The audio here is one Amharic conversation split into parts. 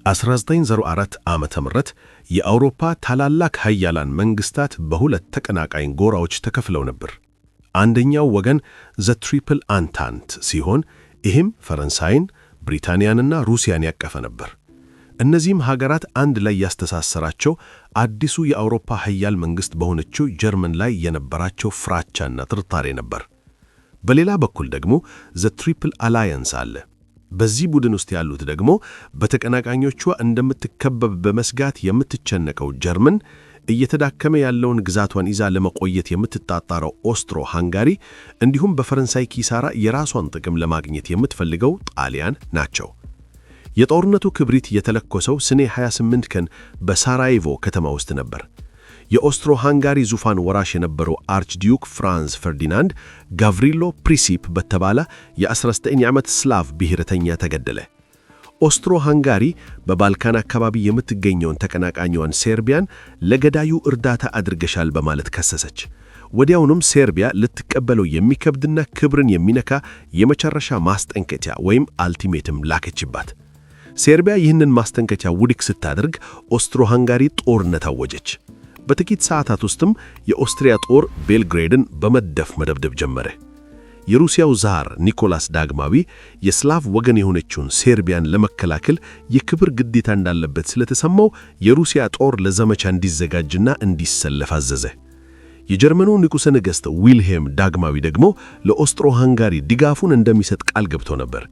1904 ዓመተ ምህረት የአውሮፓ ታላላቅ ኃያላን መንግስታት በሁለት ተቀናቃኝ ጎራዎች ተከፍለው ነበር። አንደኛው ወገን ዘ ትሪፕል አንታንት ሲሆን ይህም ፈረንሳይን፣ ብሪታንያንና ሩሲያን ያቀፈ ነበር። እነዚህም ሀገራት አንድ ላይ ያስተሳሰራቸው አዲሱ የአውሮፓ ኃያል መንግስት በሆነችው ጀርመን ላይ የነበራቸው ፍራቻና ጥርጣሬ ነበር። በሌላ በኩል ደግሞ ዘ ትሪፕል አላያንስ አለ። በዚህ ቡድን ውስጥ ያሉት ደግሞ በተቀናቃኞቿ እንደምትከበብ በመስጋት የምትቸነቀው ጀርመን፣ እየተዳከመ ያለውን ግዛቷን ይዛ ለመቆየት የምትጣጣረው ኦስትሮ ሃንጋሪ፣ እንዲሁም በፈረንሳይ ኪሳራ የራሷን ጥቅም ለማግኘት የምትፈልገው ጣሊያን ናቸው። የጦርነቱ ክብሪት የተለኮሰው ሰኔ 28 ቀን በሳራይቮ ከተማ ውስጥ ነበር። የኦስትሮ ሃንጋሪ ዙፋን ወራሽ የነበረው አርችዲዩክ ፍራንዝ ፈርዲናንድ ጋቭሪሎ ፕሪንሲፕ በተባለ የ19 ዓመት ስላቭ ብሔረተኛ ተገደለ። ኦስትሮ ሃንጋሪ በባልካን አካባቢ የምትገኘውን ተቀናቃኟን ሴርቢያን ለገዳዩ እርዳታ አድርገሻል በማለት ከሰሰች። ወዲያውኑም ሴርቢያ ልትቀበለው የሚከብድና ክብርን የሚነካ የመጨረሻ ማስጠንቀቂያ ወይም አልቲሜትም ላከችባት። ሴርቢያ ይህንን ማስጠንቀቂያ ውድቅ ስታደርግ ኦስትሮ ሃንጋሪ ጦርነት አወጀች። በጥቂት ሰዓታት ውስጥም የኦስትሪያ ጦር ቤልግሬድን በመደፍ መደብደብ ጀመረ። የሩሲያው ዛር ኒኮላስ ዳግማዊ የስላቭ ወገን የሆነችውን ሴርቢያን ለመከላከል የክብር ግዴታ እንዳለበት ስለተሰማው የሩሲያ ጦር ለዘመቻ እንዲዘጋጅና እንዲሰለፍ አዘዘ። የጀርመኑ ንጉሠ ነገሥት ዊልሄም ዳግማዊ ደግሞ ለኦስትሮ ሃንጋሪ ድጋፉን እንደሚሰጥ ቃል ገብቶ ነበር።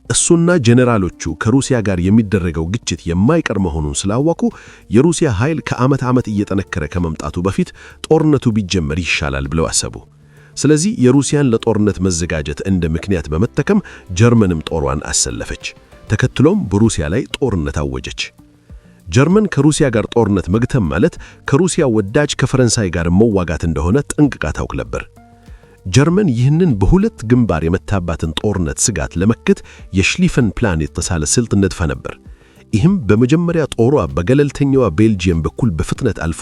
እሱና ጄኔራሎቹ ከሩሲያ ጋር የሚደረገው ግጭት የማይቀር መሆኑን ስላወቁ የሩሲያ ኃይል ከዓመት ዓመት እየጠነከረ ከመምጣቱ በፊት ጦርነቱ ቢጀመር ይሻላል ብለው አሰቡ። ስለዚህ የሩሲያን ለጦርነት መዘጋጀት እንደ ምክንያት በመጠቀም ጀርመንም ጦሯን አሰለፈች። ተከትሎም በሩሲያ ላይ ጦርነት አወጀች። ጀርመን ከሩሲያ ጋር ጦርነት መግተም ማለት ከሩሲያ ወዳጅ ከፈረንሳይ ጋር መዋጋት እንደሆነ ጠንቅቃ ታውቅ ነበር። ጀርመን ይህንን በሁለት ግንባር የመታባትን ጦርነት ስጋት ለመከት የሽሊፈን ፕላን የተሳለ ስልት ነድፋ ነበር። ይህም በመጀመሪያ ጦሯ በገለልተኛዋ ቤልጂየም በኩል በፍጥነት አልፎ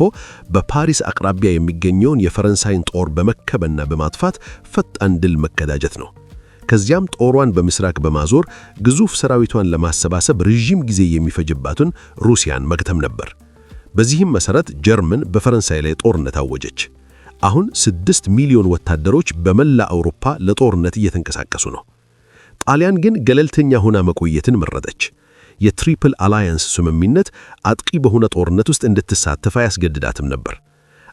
በፓሪስ አቅራቢያ የሚገኘውን የፈረንሳይን ጦር በመከበና በማጥፋት ፈጣን ድል መቀዳጀት ነው። ከዚያም ጦሯን በምስራቅ በማዞር ግዙፍ ሰራዊቷን ለማሰባሰብ ረጅም ጊዜ የሚፈጅባትን ሩሲያን መግተም ነበር። በዚህም መሰረት ጀርመን በፈረንሳይ ላይ ጦርነት አወጀች። አሁን 6 ሚሊዮን ወታደሮች በመላ አውሮፓ ለጦርነት እየተንቀሳቀሱ ነው። ጣሊያን ግን ገለልተኛ ሆና መቆየትን መረጠች። የትሪፕል አላያንስ ስምምነት አጥቂ በሆነ ጦርነት ውስጥ እንድትሳተፍ አያስገድዳትም ነበር።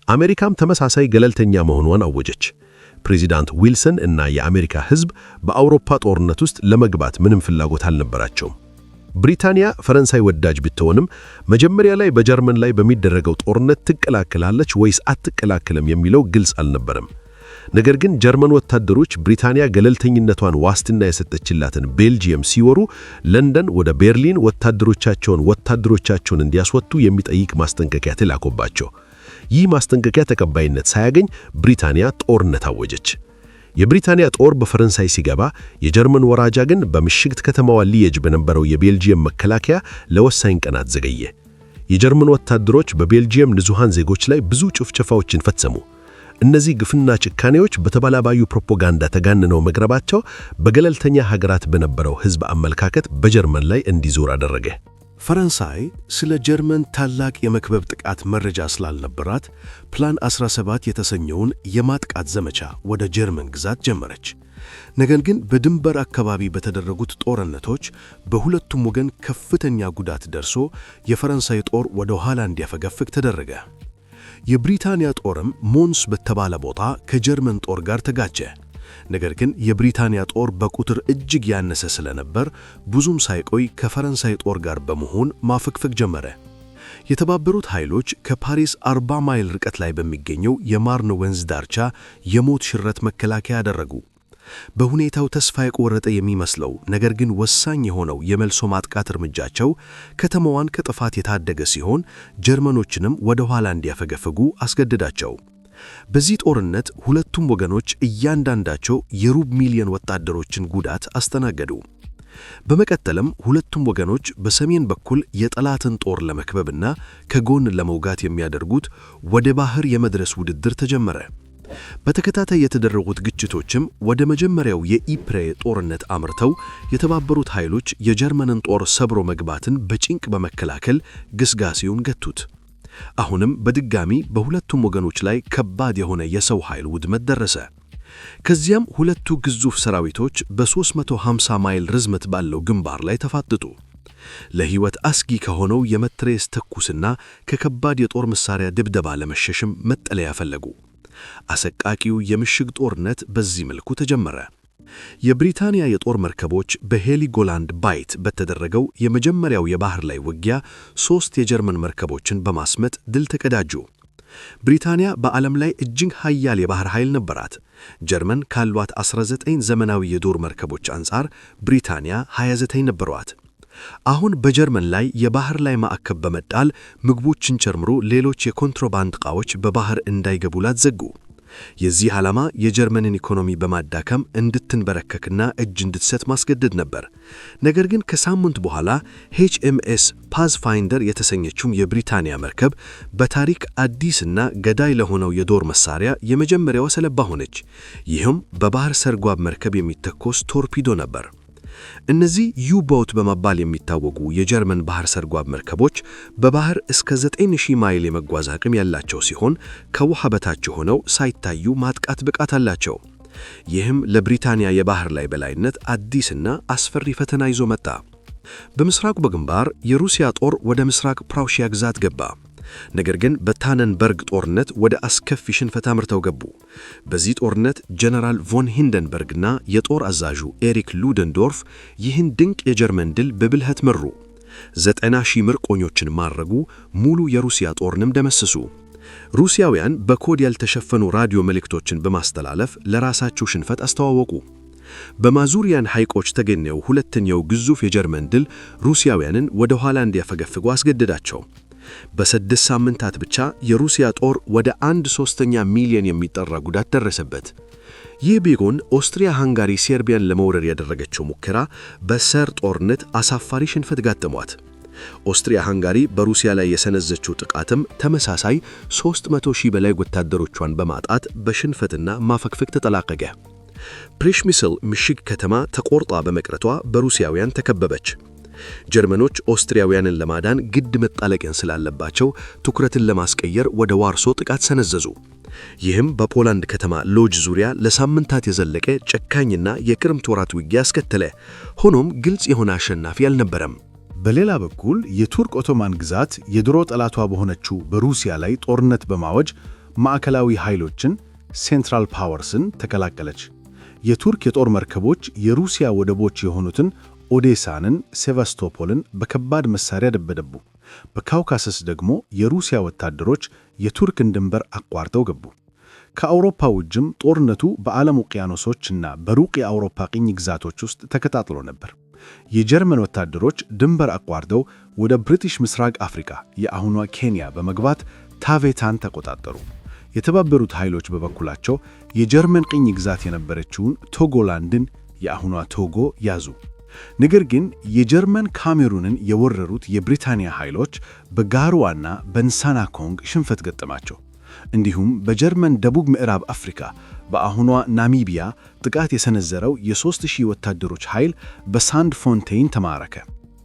አሜሪካም ተመሳሳይ ገለልተኛ መሆኗን አወጀች። ፕሬዚዳንት ዊልሰን እና የአሜሪካ ሕዝብ በአውሮፓ ጦርነት ውስጥ ለመግባት ምንም ፍላጎት አልነበራቸውም። ብሪታንያ ፈረንሳይ ወዳጅ ብትሆንም መጀመሪያ ላይ በጀርመን ላይ በሚደረገው ጦርነት ትቀላቀላለች ወይስ አትቀላቀልም የሚለው ግልጽ አልነበረም። ነገር ግን ጀርመን ወታደሮች ብሪታንያ ገለልተኝነቷን ዋስትና የሰጠችላትን ቤልጂየም ሲወሩ ለንደን ወደ ቤርሊን ወታደሮቻቸውን እንዲያስወጡ የሚጠይቅ ማስጠንቀቂያ ተላኮባቸው። ይህ ማስጠንቀቂያ ተቀባይነት ሳያገኝ ብሪታንያ ጦርነት አወጀች። የብሪታንያ ጦር በፈረንሳይ ሲገባ የጀርመን ወራጃ ግን በምሽግት ከተማዋ ሊየጅ በነበረው የቤልጂየም መከላከያ ለወሳኝ ቀናት ዘገየ። የጀርመን ወታደሮች በቤልጂየም ንጹሃን ዜጎች ላይ ብዙ ጭፍጨፋዎችን ፈጸሙ። እነዚህ ግፍና ጭካኔዎች በተባላባዩ ፕሮፓጋንዳ ተጋንነው መቅረባቸው በገለልተኛ ሀገራት በነበረው ሕዝብ አመለካከት በጀርመን ላይ እንዲዞር አደረገ። ፈረንሳይ ስለ ጀርመን ታላቅ የመክበብ ጥቃት መረጃ ስላልነበራት ፕላን 17 የተሰኘውን የማጥቃት ዘመቻ ወደ ጀርመን ግዛት ጀመረች። ነገር ግን በድንበር አካባቢ በተደረጉት ጦርነቶች በሁለቱም ወገን ከፍተኛ ጉዳት ደርሶ የፈረንሳይ ጦር ወደ ኋላ እንዲያፈገፍግ ተደረገ። የብሪታንያ ጦርም ሞንስ በተባለ ቦታ ከጀርመን ጦር ጋር ተጋጨ። ነገር ግን የብሪታንያ ጦር በቁጥር እጅግ ያነሰ ስለነበር ብዙም ሳይቆይ ከፈረንሳይ ጦር ጋር በመሆን ማፈግፈግ ጀመረ። የተባበሩት ኃይሎች ከፓሪስ 40 ማይል ርቀት ላይ በሚገኘው የማርን ወንዝ ዳርቻ የሞት ሽረት መከላከያ አደረጉ። በሁኔታው ተስፋ የቆረጠ የሚመስለው ነገር ግን ወሳኝ የሆነው የመልሶ ማጥቃት እርምጃቸው ከተማዋን ከጥፋት የታደገ ሲሆን ጀርመኖችንም ወደ ኋላ እንዲያፈገፍጉ አስገደዳቸው። በዚህ ጦርነት ሁለቱም ወገኖች እያንዳንዳቸው የሩብ ሚሊዮን ወታደሮችን ጉዳት አስተናገዱ። በመቀጠልም ሁለቱም ወገኖች በሰሜን በኩል የጠላትን ጦር ለመክበብና ከጎን ለመውጋት የሚያደርጉት ወደ ባህር የመድረስ ውድድር ተጀመረ። በተከታታይ የተደረጉት ግጭቶችም ወደ መጀመሪያው የኢፕሬ ጦርነት አምርተው የተባበሩት ኃይሎች የጀርመንን ጦር ሰብሮ መግባትን በጭንቅ በመከላከል ግስጋሴውን ገቱት። አሁንም በድጋሚ በሁለቱም ወገኖች ላይ ከባድ የሆነ የሰው ኃይል ውድመት ደረሰ። ከዚያም ሁለቱ ግዙፍ ሰራዊቶች በ350 ማይል ርዝመት ባለው ግንባር ላይ ተፋጠጡ። ለሕይወት አስጊ ከሆነው የመትረየስ ተኩስና ከከባድ የጦር መሳሪያ ድብደባ ለመሸሽም መጠለያ ፈለጉ። አሰቃቂው የምሽግ ጦርነት በዚህ መልኩ ተጀመረ። የብሪታንያ የጦር መርከቦች በሄሊጎላንድ ባይት በተደረገው የመጀመሪያው የባህር ላይ ውጊያ 3 የጀርመን መርከቦችን በማስመጥ ድል ተቀዳጁ። ብሪታንያ በዓለም ላይ እጅግ ኃያል የባህር ኃይል ነበራት። ጀርመን ካሏት 19 ዘመናዊ የጦር መርከቦች አንጻር ብሪታንያ 29 ነበሯት። አሁን በጀርመን ላይ የባህር ላይ ማዕቀብ በመጣል ምግቦችን ጨምሮ ሌሎች የኮንትሮባንድ ዕቃዎች በባህር እንዳይገቡላት ዘጉ። የዚህ ዓላማ የጀርመንን ኢኮኖሚ በማዳከም እንድትንበረከክና እጅ እንድትሰጥ ማስገደድ ነበር። ነገር ግን ከሳምንት በኋላ HMS ፓዝፋይንደር የተሰኘችው የብሪታንያ መርከብ በታሪክ አዲስና ገዳይ ለሆነው የጦር መሳሪያ የመጀመሪያዋ ሰለባ ሆነች። ይህም በባህር ሰርጓጅ መርከብ የሚተኮስ ቶርፒዶ ነበር። እነዚህ ዩ-ቦት በመባል የሚታወቁ የጀርመን ባህር ሰርጓጅ መርከቦች በባህር እስከ 9000 ማይል የመጓዝ አቅም ያላቸው ሲሆን ከውሃ በታች ሆነው ሳይታዩ ማጥቃት ብቃት አላቸው። ይህም ለብሪታንያ የባህር ላይ በላይነት አዲስና አስፈሪ ፈተና ይዞ መጣ። በምስራቁ በግንባር የሩሲያ ጦር ወደ ምስራቅ ፕራውሺያ ግዛት ገባ። ነገር ግን በታነንበርግ ጦርነት ወደ አስከፊ ሽንፈት አምርተው ገቡ። በዚህ ጦርነት ጀነራል ቮን ሂንደንበርግና የጦር አዛዡ ኤሪክ ሉደንዶርፍ ይህን ድንቅ የጀርመን ድል በብልሃት መሩ። 90,000 ምርኮኞችን ማረጉ፣ ሙሉ የሩሲያ ጦርንም ደመሰሱ። ሩሲያውያን በኮድ ያልተሸፈኑ ራዲዮ መልእክቶችን በማስተላለፍ ለራሳቸው ሽንፈት አስተዋወቁ። በማዙሪያን ሐይቆች ተገኘው ሁለተኛው ግዙፍ የጀርመን ድል ሩሲያውያንን ወደ ኋላ እንዲያፈገፍጉ አስገደዳቸው። በ6 ሳምንታት ብቻ የሩሲያ ጦር ወደ 1/3 ሚሊዮን የሚጠራ ጉዳት ደረሰበት። ይህ ቢሆን ኦስትሪያ ሃንጋሪ ሰርቢያን ለመውረር ያደረገችው ሙከራ በሰር ጦርነት አሳፋሪ ሽንፈት ጋጠሟት። ኦስትሪያ ሃንጋሪ በሩሲያ ላይ የሰነዘችው ጥቃትም ተመሳሳይ 300,000 በላይ ወታደሮቿን በማጣት በሽንፈትና ማፈግፈግ ተጠላቀቀ። ፕሪሽሚስል ምሽግ ከተማ ተቆርጣ በመቅረቷ በሩሲያውያን ተከበበች። ጀርመኖች ኦስትሪያውያንን ለማዳን ግድ መጣለቅን ስላለባቸው ትኩረትን ለማስቀየር ወደ ዋርሶ ጥቃት ሰነዘዙ። ይህም በፖላንድ ከተማ ሎጅ ዙሪያ ለሳምንታት የዘለቀ ጨካኝና የክረምት ወራት ውጊያ አስከተለ። ሆኖም ግልጽ የሆነ አሸናፊ አልነበረም። በሌላ በኩል የቱርክ ኦቶማን ግዛት የድሮ ጠላቷ በሆነችው በሩሲያ ላይ ጦርነት በማወጅ ማዕከላዊ ኃይሎችን ሴንትራል ፓወርስን ተቀላቀለች። የቱርክ የጦር መርከቦች የሩሲያ ወደቦች የሆኑትን ኦዴሳንን፣ ሴቫስቶፖልን በከባድ መሳሪያ ደበደቡ። በካውካሰስ ደግሞ የሩሲያ ወታደሮች የቱርክን ድንበር አቋርጠው ገቡ። ከአውሮፓ ውጭም ጦርነቱ በዓለም ውቅያኖሶችና በሩቅ የአውሮፓ ቅኝ ግዛቶች ውስጥ ተከታትሎ ነበር። የጀርመን ወታደሮች ድንበር አቋርጠው ወደ ብሪቲሽ ምስራቅ አፍሪካ የአሁኗ ኬንያ በመግባት ታቬታን ተቆጣጠሩ። የተባበሩት ኃይሎች በበኩላቸው የጀርመን ቅኝ ግዛት የነበረችውን ቶጎላንድን የአሁኗ ቶጎ ያዙ። ነገር ግን የጀርመን ካሜሩንን የወረሩት የብሪታንያ ኃይሎች በጋርዋና በንሳና ኮንግ ሽንፈት ገጠማቸው። እንዲሁም በጀርመን ደቡብ ምዕራብ አፍሪካ በአሁኗ ናሚቢያ ጥቃት የሰነዘረው የ3000 ወታደሮች ኃይል በሳንድ ፎንቴይን ተማረከ።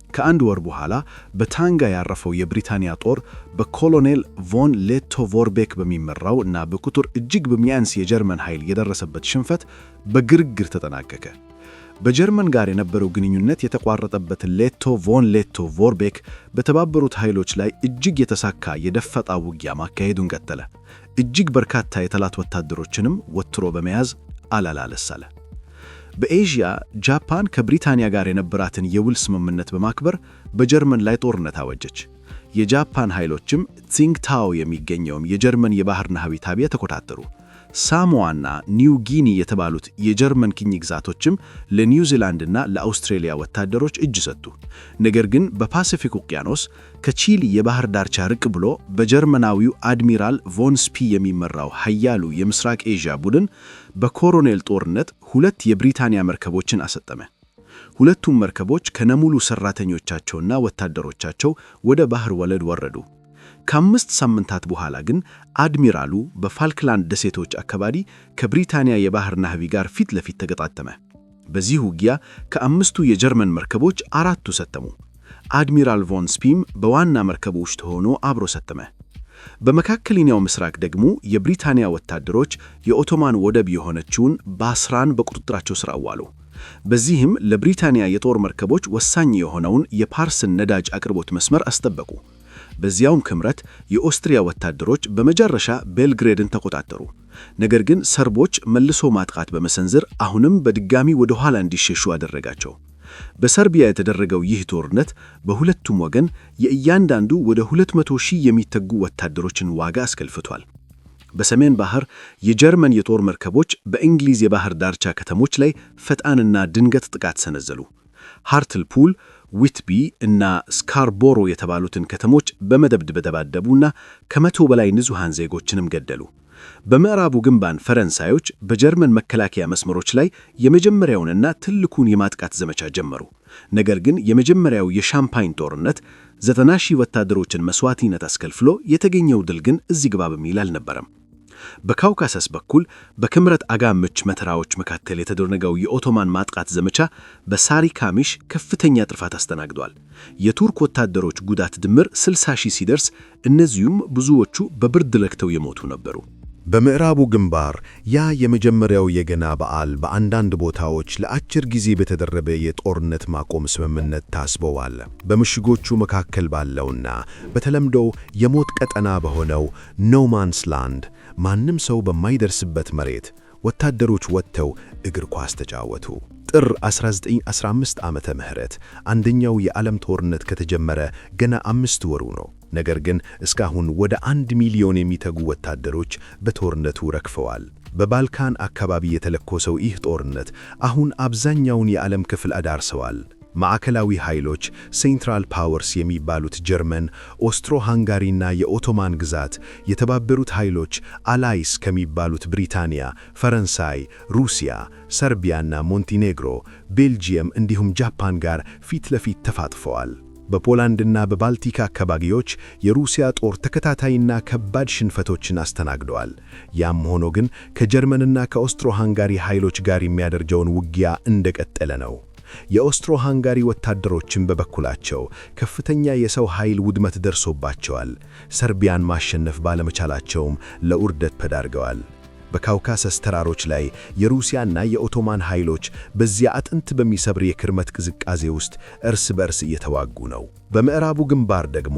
ከአንድ ወር በኋላ በታንጋ ያረፈው የብሪታንያ ጦር በኮሎኔል ቮን ሌቶ ቮርቤክ በሚመራው እና በቁጥር እጅግ በሚያንስ የጀርመን ኃይል የደረሰበት ሽንፈት በግርግር ተጠናቀቀ። በጀርመን ጋር የነበረው ግንኙነት የተቋረጠበት ሌቶ ቮን ሌቶ ቮርቤክ በተባበሩት ኃይሎች ላይ እጅግ የተሳካ የደፈጣ ውጊያ ማካሄዱን ቀጠለ። እጅግ በርካታ የጠላት ወታደሮችንም ወትሮ በመያዝ አላላለሳለ። በኤዥያ ጃፓን ከብሪታንያ ጋር የነበራትን የውል ስምምነት በማክበር በጀርመን ላይ ጦርነት አወጀች። የጃፓን ኃይሎችም tsiingtao የሚገኘውን የጀርመን የባህር ናህቢ ታቢያ ተቆጣጠሩ። ሳሞዋና ኒው ጊኒ የተባሉት የጀርመን ቅኝ ግዛቶችም ለኒውዚላንድና ለአውስትራሊያ ወታደሮች እጅ ሰጡ። ነገር ግን በፓሲፊክ ውቅያኖስ ከቺሊ የባህር ዳርቻ ርቅ ብሎ በጀርመናዊው አድሚራል ቮን ስፒ የሚመራው ኃያሉ የምስራቅ ኤዥያ ቡድን በኮሎኔል ጦርነት 2 የብሪታንያ መርከቦችን አሰጠመ። ሁለቱም መርከቦች ከነሙሉ ሰራተኞቻቸውና ወታደሮቻቸው ወደ ባህር ወለድ ወረዱ። ከ5 ሳምንታት በኋላ ግን አድሚራሉ በፋልክላንድ ደሴቶች አካባቢ ከብሪታንያ የባህር ናቪ ጋር ፊት ለፊት ተገጣጠመ። በዚህ ውጊያ ከ5ቱ የጀርመን መርከቦች 4ቱ ሰጠሙ። አድሚራል ቮን ስፒም በዋና መርከቡ ውስጥ ሆኖ አብሮ ሰጠመ። በመካከለኛው ምስራቅ ደግሞ የብሪታንያ ወታደሮች የኦቶማን ወደብ የሆነችውን ባስራን በቁጥጥራቸው ስር አዋሉ። በዚህም ለብሪታንያ የጦር መርከቦች ወሳኝ የሆነውን የፓርስን ነዳጅ አቅርቦት መስመር አስጠበቁ። በዚያውም ክምረት የኦስትሪያ ወታደሮች በመጨረሻ ቤልግሬድን ተቆጣጠሩ። ነገር ግን ሰርቦች መልሶ ማጥቃት በመሰንዘር አሁንም በድጋሚ ወደ ኋላ እንዲሸሹ አደረጋቸው። በሰርቢያ የተደረገው ይህ ጦርነት በሁለቱም ወገን የእያንዳንዱ ወደ 200,000 የሚጠጉ ወታደሮችን ዋጋ አስከፍቷል። በሰሜን ባህር የጀርመን የጦር መርከቦች በእንግሊዝ የባህር ዳርቻ ከተሞች ላይ ፈጣንና ድንገት ጥቃት ሰነዘሉ። ሃርትልፑል፣ ዊትቢ እና ስካርቦሮ የተባሉትን ከተሞች በመደብደብ ደባደቡና ከ100 በላይ ንጹሐን ዜጎችንም ገደሉ። በምዕራቡ ግንባር ፈረንሳዮች በጀርመን መከላከያ መስመሮች ላይ የመጀመሪያውንና ትልቁን የማጥቃት ዘመቻ ጀመሩ። ነገር ግን የመጀመሪያው የሻምፓኝ ጦርነት 90,000 ወታደሮችን መስዋዕትነት አስከፍሎ የተገኘው ድል ግን እዚህ ግባ በሚል አልነበረም። በካውካሰስ በኩል በክምረት አጋምች መተራዎች መካከል የተደረገው የኦቶማን ማጥቃት ዘመቻ በሳሪ ካሚሽ ከፍተኛ ጥፋት አስተናግዷል። የቱርክ ወታደሮች ጉዳት ድምር 60,000 ሲደርስ፣ እነዚሁም ብዙዎቹ በብርድ ለክተው የሞቱ ነበሩ። በምዕራቡ ግንባር ያ የመጀመሪያው የገና በዓል በአንዳንድ ቦታዎች ለአጭር ጊዜ በተደረበ የጦርነት ማቆም ስምምነት ታስበዋል። በምሽጎቹ መካከል ባለውና በተለምዶው የሞት ቀጠና በሆነው ኖማንስ ላንድ ማንም ሰው በማይደርስበት መሬት ወታደሮች ወጥተው እግር ኳስ ተጫወቱ። ጥር 1915 ዓመተ ምህረት አንደኛው የዓለም ጦርነት ከተጀመረ ገና 5 ወሩ ነው። ነገር ግን እስካሁን ወደ 1 ሚሊዮን የሚጠጉ ወታደሮች በጦርነቱ ረክፈዋል። በባልካን አካባቢ የተለኮሰው ይህ ጦርነት አሁን አብዛኛውን የዓለም ክፍል አዳርሰዋል። ማዕከላዊ ኃይሎች ሴንትራል ፓወርስ የሚባሉት ጀርመን፣ ኦስትሮ ሃንጋሪና የኦቶማን ግዛት፣ የተባበሩት ኃይሎች አላይስ ከሚባሉት ብሪታንያ፣ ፈረንሳይ፣ ሩሲያ፣ ሰርቢያና ሞንቴኔግሮ፣ ቤልጂየም እንዲሁም ጃፓን ጋር ፊት ለፊት ተፋጥፈዋል። በፖላንድና በባልቲክ አካባቢዎች የሩሲያ ጦር ተከታታይና ከባድ ሽንፈቶችን አስተናግደዋል። ያም ሆኖ ግን ከጀርመንና ከኦስትሮ ሃንጋሪ ኃይሎች ጋር የሚያደርገውን ውጊያ እንደቀጠለ ነው። የኦስትሮ ሃንጋሪ ወታደሮችን በበኩላቸው ከፍተኛ የሰው ኃይል ውድመት ደርሶባቸዋል። ሰርቢያን ማሸነፍ ባለመቻላቸውም ለውርደት ተዳርገዋል። በካውካሰስ ተራሮች ላይ የሩሲያና የኦቶማን ኃይሎች በዚያ አጥንት በሚሰብር የክርመት ቅዝቃዜ ውስጥ እርስ በርስ እየተዋጉ ነው። በምዕራቡ ግንባር ደግሞ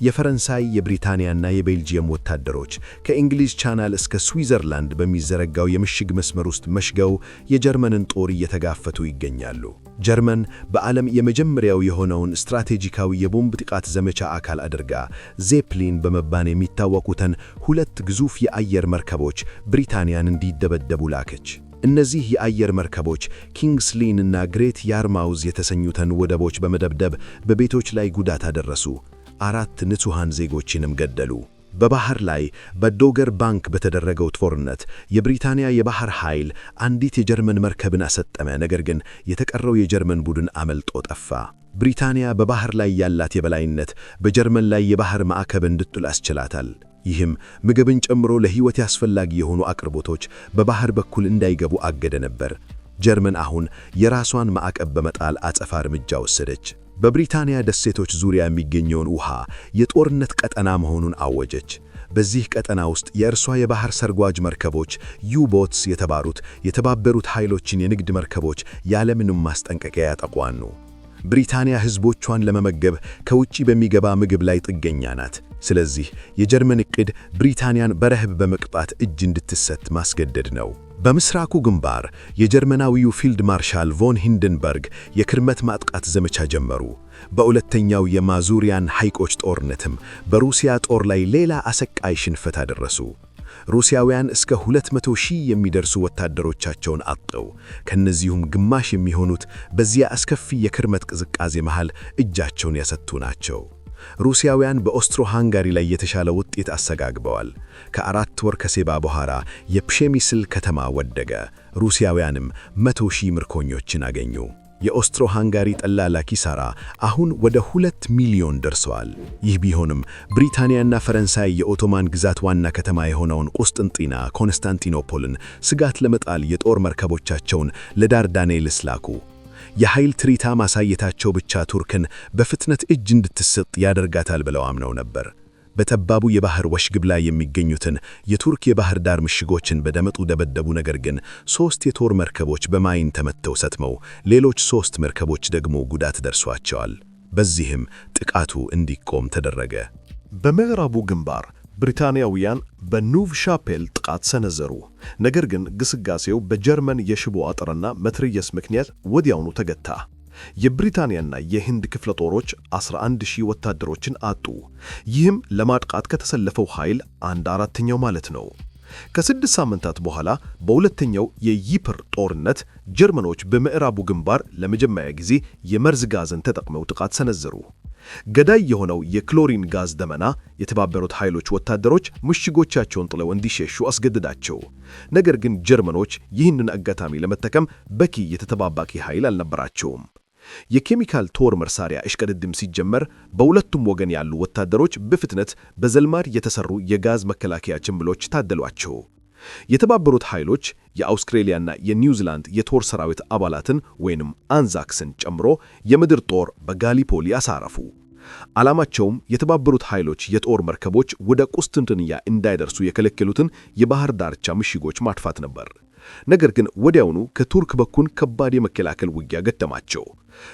የፈረንሳይ፣ የብሪታንያና የቤልጂየም ወታደሮች ከእንግሊዝ ቻናል እስከ ስዊዘርላንድ በሚዘረጋው የምሽግ መስመር ውስጥ መሽገው የጀርመንን ጦር እየተጋፈቱ ይገኛሉ። ጀርመን በዓለም የመጀመሪያው የሆነውን ስትራቴጂካዊ የቦምብ ጥቃት ዘመቻ አካል አድርጋ ዜፕሊን በመባል የሚታወቁትን 2 ግዙፍ የአየር መርከቦች ብሪታንያን እንዲደበደቡ ላከች። እነዚህ የአየር መርከቦች ኪንግስሊን እና ግሬት ያርማውዝ የተሰኙትን ወደቦች በመደብደብ በቤቶች ላይ ጉዳት አደረሱ። 4 ንጹሐን ዜጎችንም ገደሉ። በባህር ላይ በዶገር ባንክ በተደረገው ጦርነት የብሪታንያ የባህር ኃይል አንዲት የጀርመን መርከብን አሰጠመ። ነገር ግን የተቀረው የጀርመን ቡድን አመልጦ ጠፋ። ብሪታንያ በባህር ላይ ያላት የበላይነት በጀርመን ላይ የባህር ማዕቀብ እንድትጥል አስችላታል። ይህም ምግብን ጨምሮ ለሕይወት አስፈላጊ የሆኑ አቅርቦቶች በባህር በኩል እንዳይገቡ አገደ ነበር። ጀርመን አሁን የራሷን ማዕቀብ በመጣል አጸፋ እርምጃ ወሰደች። በብሪታንያ ደሴቶች ዙሪያ የሚገኘውን ውሃ የጦርነት ቀጠና መሆኑን አወጀች። በዚህ ቀጠና ውስጥ የእርሷ የባህር ሰርጓጅ መርከቦች ዩ-ቦትስ የተባሉት የተባበሩት ኃይሎችን የንግድ መርከቦች ያለምንም ማስጠንቀቂያ ያጠቋሉ። ብሪታንያ ሕዝቦቿን ለመመገብ ከውጪ በሚገባ ምግብ ላይ ጥገኛ ናት። ስለዚህ የጀርመን ዕቅድ ብሪታንያን በረሃብ በመቅጣት እጅ እንድትሰጥ ማስገደድ ነው። በምስራቁ ግንባር የጀርመናዊው ፊልድ ማርሻል ቮን ሂንደንበርግ የክርመት ማጥቃት ዘመቻ ጀመሩ። በሁለተኛው የማዙሪያን ሐይቆች ጦርነትም በሩሲያ ጦር ላይ ሌላ አሰቃይ ሽንፈት አደረሱ። ሩሲያውያን እስከ 200,000 የሚደርሱ ወታደሮቻቸውን አጥተው፣ ከነዚሁም ግማሽ የሚሆኑት በዚያ አስከፊ የክርመት ቅዝቃዜ መሃል እጃቸውን ያሰጡ ናቸው። ሩሲያውያን በኦስትሮ ሃንጋሪ ላይ የተሻለ ውጤት አሰጋግበዋል። ከ4 ወር ከሴባ በኋላ የፕሼሚስል ከተማ ወደቀ። ሩሲያውያንም 100,000 ምርኮኞችን አገኙ። የኦስትሮ ሃንጋሪ ጠቅላላ ኪሳራ አሁን ወደ 2 ሚሊዮን ደርሰዋል። ይህ ቢሆንም ብሪታንያና ፈረንሳይ የኦቶማን ግዛት ዋና ከተማ የሆነውን ቁስጥንጢና ኮንስታንቲኖፖልን ስጋት ለመጣል የጦር መርከቦቻቸውን ለዳርዳኔልስ ላኩ። የኃይል ትርኢት ማሳየታቸው ብቻ ቱርክን በፍጥነት እጅ እንድትሰጥ ያደርጋታል ብለው አምነው ነበር። በጠባቡ የባህር ወሽግብ ላይ የሚገኙትን የቱርክ የባህር ዳር ምሽጎችን በደመጡ ደበደቡ። ነገር ግን 3 የጦር መርከቦች በማይን ተመተው ሰጥመው ሌሎች 3 መርከቦች ደግሞ ጉዳት ደርሷቸዋል። በዚህም ጥቃቱ እንዲቆም ተደረገ። በምዕራቡ ግንባር ብሪታንያውያን በኑቭ ሻፔል ጥቃት ሰነዘሩ። ነገር ግን ግስጋሴው በጀርመን የሽቦ አጥርና መትረየስ ምክንያት ወዲያውኑ ተገታ። የብሪታንያና የህንድ ክፍለ ጦሮች 11,000 ወታደሮችን አጡ። ይህም ለማጥቃት ከተሰለፈው ኃይል 1/4ኛው ማለት ነው። ከ6 ሳምንታት በኋላ በሁለተኛው የይፕር ጦርነት ጀርመኖች በምዕራቡ ግንባር ለመጀመሪያ ጊዜ የመርዝ ጋዝን ተጠቅመው ጥቃት ሰነዘሩ። ገዳይ የሆነው የክሎሪን ጋዝ ደመና የተባበሩት ኃይሎች ወታደሮች ምሽጎቻቸውን ጥለው እንዲሸሹ አስገድዳቸው። ነገር ግን ጀርመኖች ይህንን አጋጣሚ ለመጠቀም በቂ የተጠባባቂ ኃይል አልነበራቸውም። የኬሚካል ጦር መሳሪያ እሽቅድድም ሲጀመር በሁለቱም ወገን ያሉ ወታደሮች በፍጥነት በዘልማድ የተሰሩ የጋዝ መከላከያ ጭንብሎች ታደሏቸው። የተባበሩት ኃይሎች የአውስትራሊያና የኒውዚላንድ የጦር ሰራዊት አባላትን ወይንም አንዛክስን ጨምሮ የምድር ጦር በጋሊፖሊ አሳረፉ። ዓላማቸውም የተባበሩት ኃይሎች የጦር መርከቦች ወደ ቁስጥንጥንያ እንዳይደርሱ የከለከሉትን የባህር ዳርቻ ምሽጎች ማጥፋት ነበር። ነገር ግን ወዲያውኑ ከቱርክ በኩል ከባድ የመከላከል ውጊያ ገጠማቸው።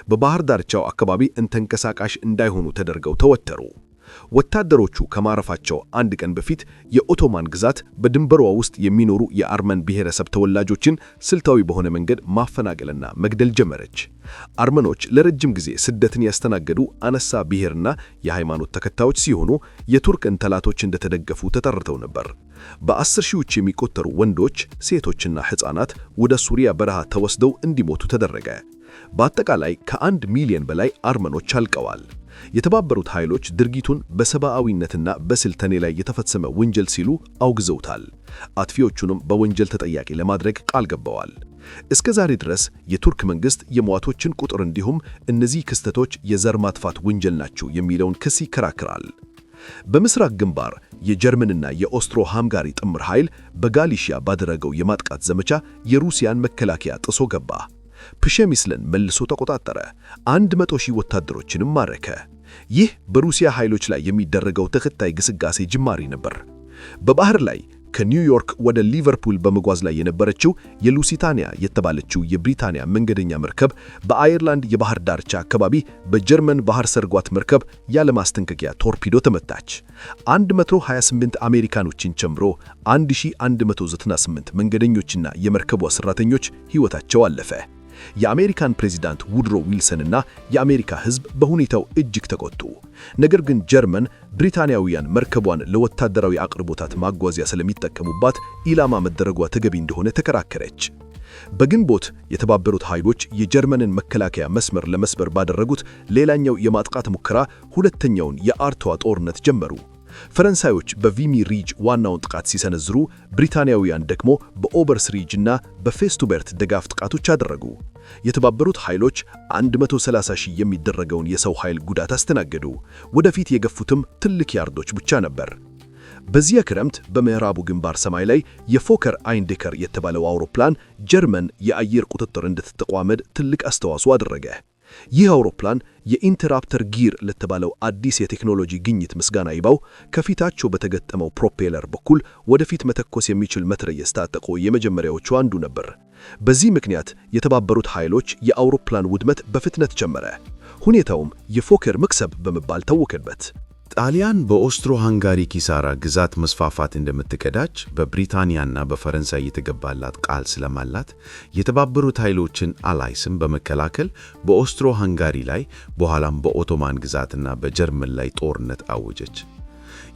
በባህር ዳርቻው አካባቢ ተንቀሳቃሽ እንዳይሆኑ ተደርገው ተወተሩ። ወታደሮቹ ከማረፋቸው አንድ ቀን በፊት የኦቶማን ግዛት በድንበሯ ውስጥ የሚኖሩ የአርመን ብሔረሰብ ተወላጆችን ስልታዊ በሆነ መንገድ ማፈናቀልና መግደል ጀመረች። አርመኖች ለረጅም ጊዜ ስደትን ያስተናገዱ አነሳ ብሔርና የሃይማኖት ተከታዮች ሲሆኑ የቱርክን ጠላቶች እንደተደገፉ ተጠርተው ነበር። በ10 ሺዎች የሚቆጠሩ ወንዶች፣ ሴቶችና ሕፃናት ወደ ሱሪያ በረሃ ተወስደው እንዲሞቱ ተደረገ። በአጠቃላይ ከ1 ሚሊዮን በላይ አርመኖች አልቀዋል። የተባበሩት ኃይሎች ድርጊቱን በሰብአዊነትና በስልጠኔ ላይ የተፈጸመ ወንጀል ሲሉ አውግዘውታል። አጥፊዎቹንም በወንጀል ተጠያቂ ለማድረግ ቃል ገባዋል። እስከ ዛሬ ድረስ የቱርክ መንግስት የሟቾችን ቁጥር እንዲሁም እነዚህ ክስተቶች የዘር ማጥፋት ወንጀል ናቸው የሚለውን ክስ ይከራከራል። በምስራቅ ግንባር የጀርመንና የኦስትሮ ሃንጋሪ ጥምር ኃይል በጋሊሺያ ባደረገው የማጥቃት ዘመቻ የሩሲያን መከላከያ ጥሶ ገባ። ፕሸሚስልን መልሶ ተቆጣጠረ። 100,000 ወታደሮችንም ማረከ። ይህ በሩሲያ ኃይሎች ላይ የሚደረገው ተከታይ ግስጋሴ ጅማሪ ነበር። በባህር ላይ ከኒውዮርክ ወደ ሊቨርፑል በመጓዝ ላይ የነበረችው የሉሲታንያ የተባለችው የብሪታንያ መንገደኛ መርከብ በአየርላንድ የባህር ዳርቻ አካባቢ በጀርመን ባህር ሰርጓት መርከብ ያለ ማስጠንቀቂያ ቶርፒዶ ተመታች። 128 አሜሪካኖችን ጨምሮ 1198 መንገደኞችና የመርከቧ ሰራተኞች ሕይወታቸው አለፈ። የአሜሪካን ፕሬዝዳንት ውድሮ ዊልሰንና የአሜሪካ ሕዝብ በሁኔታው እጅግ ተቆጡ። ነገር ግን ጀርመን ብሪታንያውያን መርከቧን ለወታደራዊ አቅርቦታት ማጓዚያ ስለሚጠቀሙባት ኢላማ መደረጓ ተገቢ እንደሆነ ተከራከረች። በግንቦት የተባበሩት ኃይሎች የጀርመንን መከላከያ መስመር ለመስበር ባደረጉት ሌላኛው የማጥቃት ሙከራ ሁለተኛውን የአርተዋ ጦርነት ጀመሩ። ፈረንሳዮች በቪሚ ሪጅ ዋናውን ጥቃት ሲሰነዝሩ፣ ብሪታንያውያን ደግሞ በኦበርስ ሪጅ እና በፌስቱበርት ደጋፍ ጥቃቶች አደረጉ። የተባበሩት ኃይሎች 130,000 የሚደረገውን የሰው ኃይል ጉዳት አስተናገዱ። ወደፊት የገፉትም ትልቅ ያርዶች ብቻ ነበር። በዚያ ክረምት በምዕራቡ ግንባር ሰማይ ላይ የፎከር አይንዴከር የተባለው አውሮፕላን ጀርመን የአየር ቁጥጥር እንድትተቋመድ ትልቅ አስተዋጽኦ አደረገ። ይህ አውሮፕላን የኢንተራፕተር ጊር ለተባለው አዲስ የቴክኖሎጂ ግኝት ምስጋና ይባው ከፊታቸው በተገጠመው ፕሮፔለር በኩል ወደፊት መተኮስ የሚችል መትረየስ ታጥቆ የመጀመሪያዎቹ አንዱ ነበር። በዚህ ምክንያት የተባበሩት ኃይሎች የአውሮፕላን ውድመት በፍጥነት ጀመረ። ሁኔታውም የፎከር መክሰብ በመባል ታወቀበት። ጣሊያን በኦስትሮ ሃንጋሪ ኪሳራ ግዛት መስፋፋት እንደምትቀዳጅ በብሪታንያና በፈረንሳይ የተገባላት ቃል ስለማላት የተባበሩት ኃይሎችን አላይስም በመከላከል በኦስትሮ ሃንጋሪ ላይ በኋላም በኦቶማን ግዛትና በጀርመን ላይ ጦርነት አወጀች።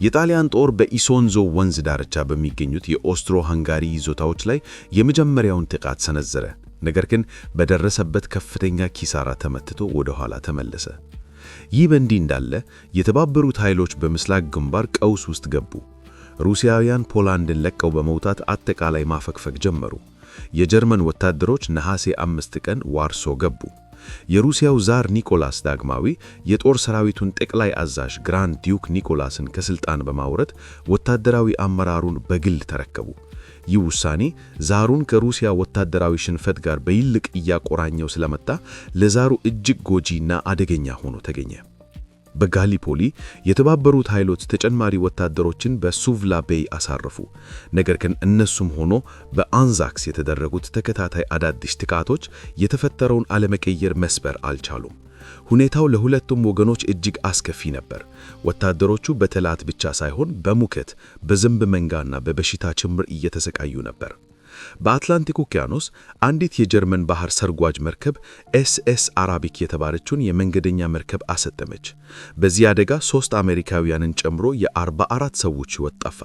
የጣሊያን ጦር በኢሶንዞ ወንዝ ዳርቻ በሚገኙት የኦስትሮ ሃንጋሪ ይዞታዎች ላይ የመጀመሪያውን ጥቃት ሰነዘረ። ነገር ግን በደረሰበት ከፍተኛ ኪሳራ ተመትቶ ወደ ኋላ ተመለሰ። ይህ በእንዲህ እንዳለ የተባበሩት ኃይሎች በምስራቅ ግንባር ቀውስ ውስጥ ገቡ። ሩሲያውያን ፖላንድን ለቀው በመውጣት አጠቃላይ ማፈግፈግ ጀመሩ። የጀርመን ወታደሮች ነሐሴ 5 ቀን ዋርሶ ገቡ። የሩሲያው ዛር ኒኮላስ ዳግማዊ የጦር ሰራዊቱን ጠቅላይ አዛዥ ግራንድ ዲዩክ ኒኮላስን ከስልጣን በማውረድ ወታደራዊ አመራሩን በግል ተረከቡ። ይህ ውሳኔ ዛሩን ከሩሲያ ወታደራዊ ሽንፈት ጋር በይልቅ እያቆራኘው ስለመጣ ለዛሩ እጅግ ጎጂና አደገኛ ሆኖ ተገኘ። በጋሊፖሊ የተባበሩት ኃይሎች ተጨማሪ ወታደሮችን በሱቭላ ቤይ አሳረፉ። ነገር ግን እነሱም ሆኖ በአንዛክስ የተደረጉት ተከታታይ አዳዲስ ጥቃቶች የተፈጠረውን አለመቀየር መስበር አልቻሉም። ሁኔታው ለሁለቱም ወገኖች እጅግ አስከፊ ነበር። ወታደሮቹ በጠላት ብቻ ሳይሆን በሙቀት፣ በዝንብ መንጋና በበሽታ ጭምር እየተሰቃዩ ነበር። በአትላንቲክ ውቅያኖስ አንዲት የጀርመን ባህር ሰርጓጅ መርከብ ኤስኤስ አራቢክ የተባለችውን የመንገደኛ መርከብ አሰጠመች። በዚህ አደጋ 3 አሜሪካውያንን ጨምሮ የ44 ሰዎች ሕይወት ጠፋ።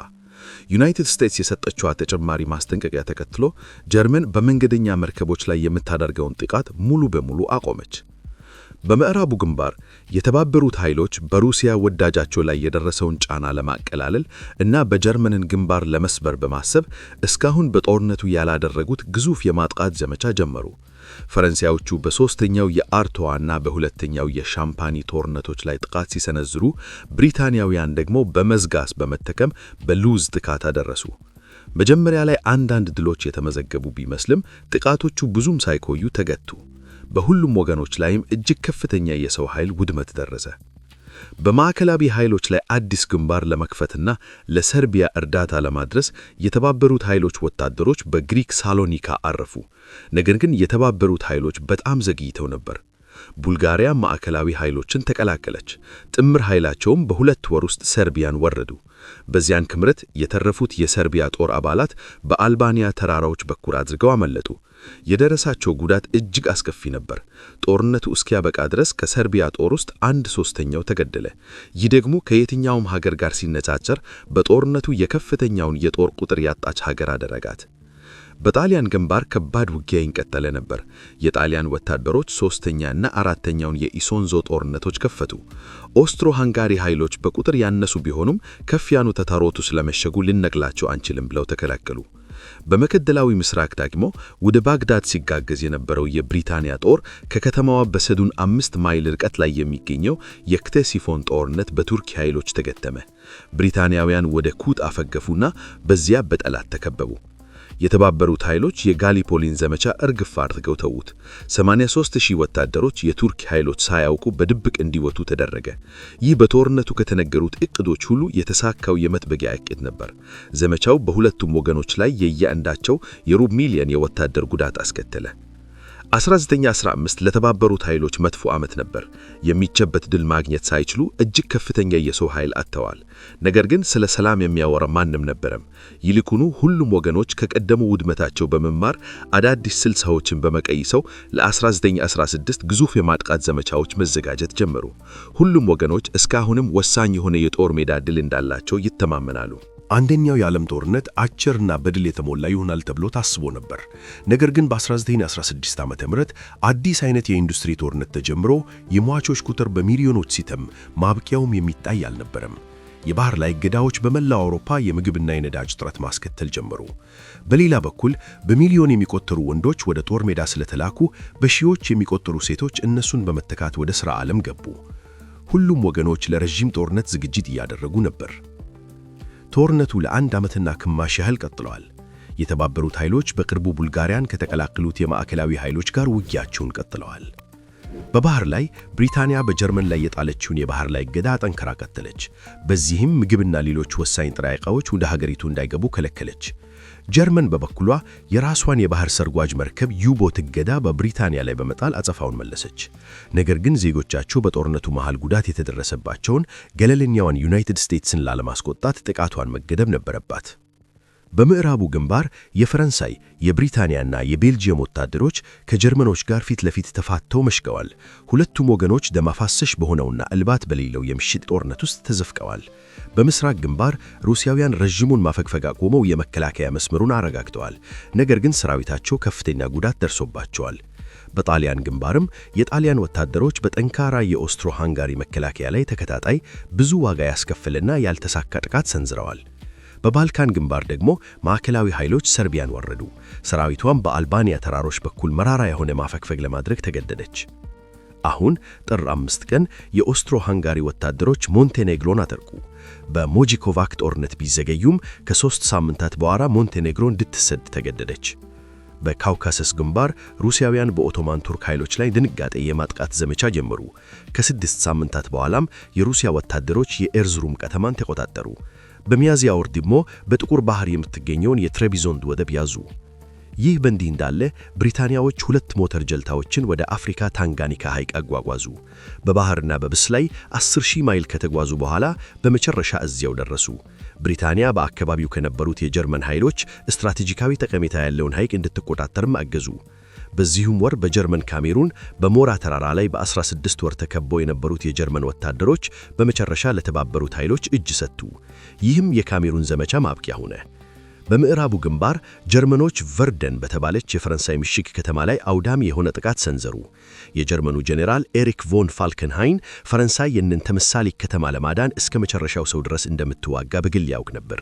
ዩናይትድ ስቴትስ የሰጠችው ተጨማሪ ማስጠንቀቂያ ተከትሎ ጀርመን በመንገደኛ መርከቦች ላይ የምታደርገውን ጥቃት ሙሉ በሙሉ አቆመች። በምዕራቡ ግንባር የተባበሩት ኃይሎች በሩሲያ ወዳጃቸው ላይ የደረሰውን ጫና ለማቀላለል እና በጀርመንን ግንባር ለመስበር በማሰብ እስካሁን በጦርነቱ ያላደረጉት ግዙፍ የማጥቃት ዘመቻ ጀመሩ። ፈረንሳዮቹ በሦስተኛው የአርቶዋና በሁለተኛው የሻምፓኒ ጦርነቶች ላይ ጥቃት ሲሰነዝሩ፣ ብሪታንያውያን ደግሞ በመዝጋስ በመጠቀም በሉዝ ጥቃት አደረሱ። መጀመሪያ ላይ አንዳንድ ድሎች የተመዘገቡ ቢመስልም ጥቃቶቹ ብዙም ሳይቆዩ ተገቱ። በሁሉም ወገኖች ላይም እጅግ ከፍተኛ የሰው ኃይል ውድመት ደረሰ። በማዕከላዊ ኃይሎች ላይ አዲስ ግንባር ለመክፈትና ለሰርቢያ እርዳታ ለማድረስ የተባበሩት ኃይሎች ወታደሮች በግሪክ ሳሎኒካ አረፉ። ነገር ግን የተባበሩት ኃይሎች በጣም ዘግይተው ነበር። ቡልጋሪያ ማዕከላዊ ኃይሎችን ተቀላቀለች። ጥምር ኃይላቸውም በ2 ወር ውስጥ ሰርቢያን ወረዱ። በዚያን ክምረት የተረፉት የሰርቢያ ጦር አባላት በአልባንያ ተራራዎች በኩል አድርገው አመለጡ። የደረሳቸው ጉዳት እጅግ አስከፊ ነበር። ጦርነቱ እስኪያበቃ ድረስ ከሰርቢያ ጦር ውስጥ 1/3 ተገደለ። ይህ ደግሞ ከየትኛውም ሀገር ጋር ሲነጻጸር በጦርነቱ የከፍተኛውን የጦር ቁጥር ያጣች ሀገር አደረጋት። በጣሊያን ግንባር ከባድ ውጊያ ይንቀጠለ ነበር። የጣሊያን ወታደሮች 3ኛ እና 4ኛውን የኢሶንዞ ጦርነቶች ከፈቱ። ኦስትሮ-ሃንጋሪ ኃይሎች በቁጥር ያነሱ ቢሆኑም ከፍ ያኑ ተራሮቱ ስለመሸጉ ልነቅላቸው አንችልም ብለው ተከላከሉ። በመከደላዊ ምስራቅ ደግሞ ወደ ባግዳድ ሲጋገዝ የነበረው የብሪታንያ ጦር ከከተማዋ በሰዱን 5 ማይል ርቀት ላይ የሚገኘው የክቴሲፎን ጦርነት በቱርክ ኃይሎች ተገተመ። ብሪታንያውያን ወደ ኩት አፈገፉና በዚያ በጠላት ተከበቡ። የተባበሩት ኃይሎች የጋሊፖሊን ዘመቻ እርግፍ አድርገው ተዉት። 83,000 ወታደሮች የቱርክ ኃይሎች ሳያውቁ በድብቅ እንዲወጡ ተደረገ። ይህ በጦርነቱ ከተነገሩት እቅዶች ሁሉ የተሳካው የመጥበቂያ እቅድ ነበር። ዘመቻው በሁለቱም ወገኖች ላይ የየአንዳቸው የሩብ ሚሊዮን የወታደር ጉዳት አስከተለ። 1915 ለተባበሩት ኃይሎች መጥፎ ዓመት ነበር። የሚጨበት ድል ማግኘት ሳይችሉ እጅግ ከፍተኛ የሰው ኃይል አጥተዋል። ነገር ግን ስለ ሰላም የሚያወራ ማንም ነበረም። ይልቁኑ ሁሉም ወገኖች ከቀደሙ ውድመታቸው በመማር አዳዲስ ስልቶችን በመቀየስ ለ1916 ግዙፍ የማጥቃት ዘመቻዎች መዘጋጀት ጀመሩ። ሁሉም ወገኖች እስካሁንም ወሳኝ የሆነ የጦር ሜዳ ድል እንዳላቸው ይተማመናሉ። አንደኛው የዓለም ጦርነት አጭርና በድል የተሞላ ይሆናል ተብሎ ታስቦ ነበር። ነገር ግን በ1916 ዓ.ም አዲስ አይነት የኢንዱስትሪ ጦርነት ተጀምሮ የሟቾች ቁጥር በሚሊዮኖች ሲተም ማብቂያውም የሚታይ አልነበረም። የባህር ላይ እገዳዎች በመላው አውሮፓ የምግብና የነዳጅ እጥረት ማስከተል ጀመሩ። በሌላ በኩል በሚሊዮን የሚቆጠሩ ወንዶች ወደ ጦር ሜዳ ስለተላኩ በሺዎች የሚቆጠሩ ሴቶች እነሱን በመተካት ወደ ሥራ ዓለም ገቡ። ሁሉም ወገኖች ለረጅም ጦርነት ዝግጅት እያደረጉ ነበር። ጦርነቱ ለ1 ዓመትና ግማሽ ያህል ቀጥሏል። የተባበሩት ኃይሎች በቅርቡ ቡልጋሪያን ከተቀላቀሉት የማዕከላዊ ኃይሎች ጋር ውጊያቸውን ቀጥለዋል። በባህር ላይ ብሪታንያ በጀርመን ላይ የጣለችውን የባህር ላይ እገዳ ጠንክራ ቀጠለች። በዚህም ምግብና ሌሎች ወሳኝ ጥሬ ዕቃዎች ወደ ሀገሪቱ እንዳይገቡ ከለከለች። ጀርመን በበኩሏ የራሷን የባህር ሰርጓጅ መርከብ ዩቦት እገዳ በብሪታንያ ላይ በመጣል አጸፋውን መለሰች። ነገር ግን ዜጎቻቸው በጦርነቱ መሃል ጉዳት የተደረሰባቸውን ገለልተኛዋን ዩናይትድ ስቴትስን ላለማስቆጣት ጥቃቷን መገደብ ነበረባት። በምዕራቡ ግንባር የፈረንሳይ የብሪታንያና የቤልጂየም ወታደሮች ከጀርመኖች ጋር ፊት ለፊት ተፋተው መሽገዋል። ሁለቱም ወገኖች ደም አፋሳሽ በሆነውና እልባት በሌለው የምሽት ጦርነት ውስጥ ተዘፍቀዋል። በምስራቅ ግንባር ሩሲያውያን ረዥሙን ማፈግፈግ አቆመው የመከላከያ መስመሩን አረጋግተዋል። ነገር ግን ሰራዊታቸው ከፍተኛ ጉዳት ደርሶባቸዋል። በጣሊያን ግንባርም የጣሊያን ወታደሮች በጠንካራ የኦስትሮ-ሃንጋሪ መከላከያ ላይ ተከታታይ ብዙ ዋጋ ያስከፈለና ያልተሳካ ጥቃት ሰንዝረዋል። በባልካን ግንባር ደግሞ ማዕከላዊ ኃይሎች ሰርቢያን ወረዱ። ሰራዊቷም በአልባንያ ተራሮች በኩል መራራ የሆነ ማፈግፈግ ለማድረግ ተገደደች። አሁን ጥር 5 ቀን የኦስትሮ ሃንጋሪ ወታደሮች ሞንቴኔግሮን አጠቁ። በሞጂኮቫክ ጦርነት ቢዘገዩም ከ3 ሳምንታት በኋላ ሞንቴኔግሮ እንድትሰድ ተገደደች። በካውካሰስ ግንባር ሩሲያውያን በኦቶማን ቱርክ ኃይሎች ላይ ድንጋጤ የማጥቃት ዘመቻ ጀመሩ። ከ6 ሳምንታት በኋላም የሩሲያ ወታደሮች የኤርዝሩም ከተማን ተቆጣጠሩ። በሚያዝያ ወር ደግሞ በጥቁር ባህር የምትገኘውን የትሬቢዞንድ ወደብ ያዙ። ይህ በእንዲህ እንዳለ ብሪታንያዎች 2 ሞተር ጀልታዎችን ወደ አፍሪካ ታንጋኒካ ሐይቅ አጓጓዙ። በባህርና በብስ ላይ 10,000 ማይል ከተጓዙ በኋላ በመጨረሻ እዚያው ደረሱ። ብሪታንያ በአካባቢው ከነበሩት የጀርመን ኃይሎች ስትራቴጂካዊ ጠቀሜታ ያለውን ሐይቅ እንድትቆጣጠርም አገዙ። በዚሁም ወር በጀርመን ካሜሩን በሞራ ተራራ ላይ በ16 ወር ተከበው የነበሩት የጀርመን ወታደሮች በመጨረሻ ለተባበሩት ኃይሎች እጅ ሰጡ። ይህም የካሜሩን ዘመቻ ማብቂያ ሆነ። በምዕራቡ ግንባር ጀርመኖች ቨርደን በተባለች የፈረንሳይ ምሽግ ከተማ ላይ አውዳሚ የሆነ ጥቃት ሰንዘሩ። የጀርመኑ ጄኔራል ኤሪክ ቮን ፋልከንሃይን ፈረንሳይ ይህንን ተምሳሌ ከተማ ለማዳን እስከ መጨረሻው ሰው ድረስ እንደምትዋጋ በግል ያውቅ ነበር።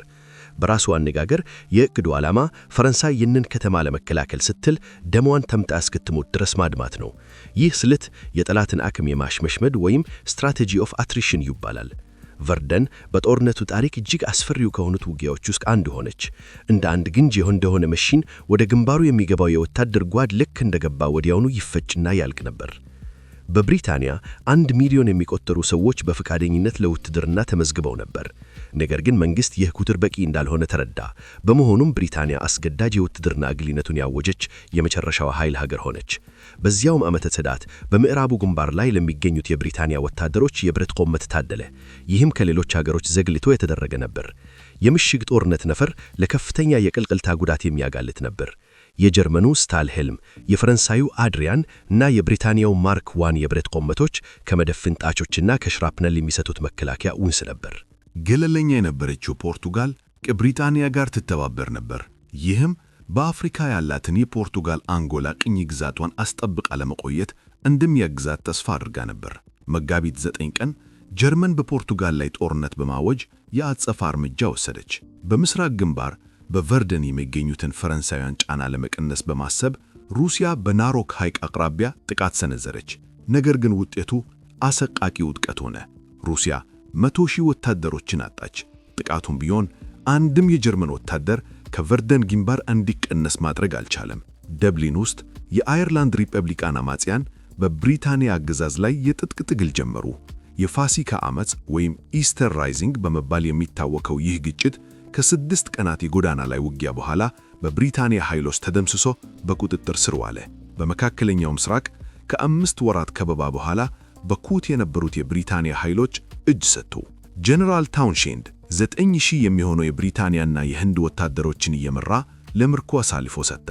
በራሱ አነጋገር የእቅዱ ዓላማ ፈረንሳይ ይህንን ከተማ ለመከላከል ስትል ደሟን ተምጣ እስክትሞት ድረስ ማድማት ነው። ይህ ስልት የጠላትን አቅም የማሽመሽመድ ወይም ስትራቴጂ ኦፍ አትሪሽን ይባላል። ቨርደን በጦርነቱ ታሪክ እጅግ አስፈሪው ከሆኑት ውጊያዎች ውስጥ አንዱ ሆነች። እንደ አንድ ግንጅ እንደሆነ መሽን ወደ ግንባሩ የሚገባው የወታደር ጓድ ልክ እንደገባ ወዲያውኑ ይፈጭና ያልቅ ነበር። በብሪታንያ 1 ሚሊዮን የሚቆጠሩ ሰዎች በፈቃደኝነት ለውትድርና ተመዝግበው ነበር። ነገር ግን መንግስት ይህ ቁጥር በቂ እንዳልሆነ ተረዳ። በመሆኑም ብሪታንያ አስገዳጅ የውትድርና አገልግሎቱን ያወጀች የመጨረሻው ኃይል ሀገር ሆነች። በዚያውም ዓመተ ሰዳት በምዕራቡ ግንባር ላይ ለሚገኙት የብሪታንያ ወታደሮች የብረት ቆመት ታደለ። ይህም ከሌሎች ሀገሮች ዘግልቶ የተደረገ ነበር። የምሽግ ጦርነት ነፈር ለከፍተኛ የቅልቅልታ ጉዳት የሚያጋልጥ ነበር። የጀርመኑ ስታልሄልም፣ የፈረንሳዩ አድሪያን እና የብሪታንያው ማርክ 1 የብረት ቆመቶች ከመድፍ ፍንጣቾችና ከሽራፕነል የሚሰጡት መከላከያ ውንስ ነበር። ገለልተኛ የነበረችው ፖርቱጋል ከብሪታንያ ጋር ትተባበር ነበር። ይህም በአፍሪካ ያላትን የፖርቱጋል አንጎላ ቅኝ ግዛቷን አስጠብቃ ለመቆየት እንደሚያግዛት ተስፋ አድርጋ ነበር። መጋቢት 9 ቀን ጀርመን በፖርቱጋል ላይ ጦርነት በማወጅ የአጸፋ እርምጃ ወሰደች። በምስራቅ ግንባር በቨርደን የሚገኙትን ፈረንሳውያን ጫና ለመቀነስ በማሰብ ሩሲያ በናሮክ ሐይቅ አቅራቢያ ጥቃት ሰነዘረች። ነገር ግን ውጤቱ አሰቃቂ ውድቀት ሆነ። ሩሲያ 100,000 ወታደሮችን አጣች። ጥቃቱም ቢሆን አንድም የጀርመን ወታደር ከቨርደን ግንባር እንዲቀነስ ማድረግ አልቻለም። ደብሊን ውስጥ የአየርላንድ ሪፐብሊካን አማጽያን በብሪታንያ አገዛዝ ላይ የትጥቅ ትግል ጀመሩ። የፋሲካ ዓመፅ ወይም ኢስተር ራይዚንግ በመባል የሚታወቀው ይህ ግጭት ከ6 ቀናት የጎዳና ላይ ውጊያ በኋላ በብሪታንያ ኃይሎች ተደምስሶ በቁጥጥር ስር ዋለ። በመካከለኛው ምስራቅ ከ5 ወራት ከበባ በኋላ በኩት የነበሩት የብሪታንያ ኃይሎች እጅ ሰጡ። ጀነራል ታውንሼንድ 9,000 የሚሆኑ የብሪታንያና የህንድ ወታደሮችን እየመራ ለምርኮ አሳልፎ ሰጠ።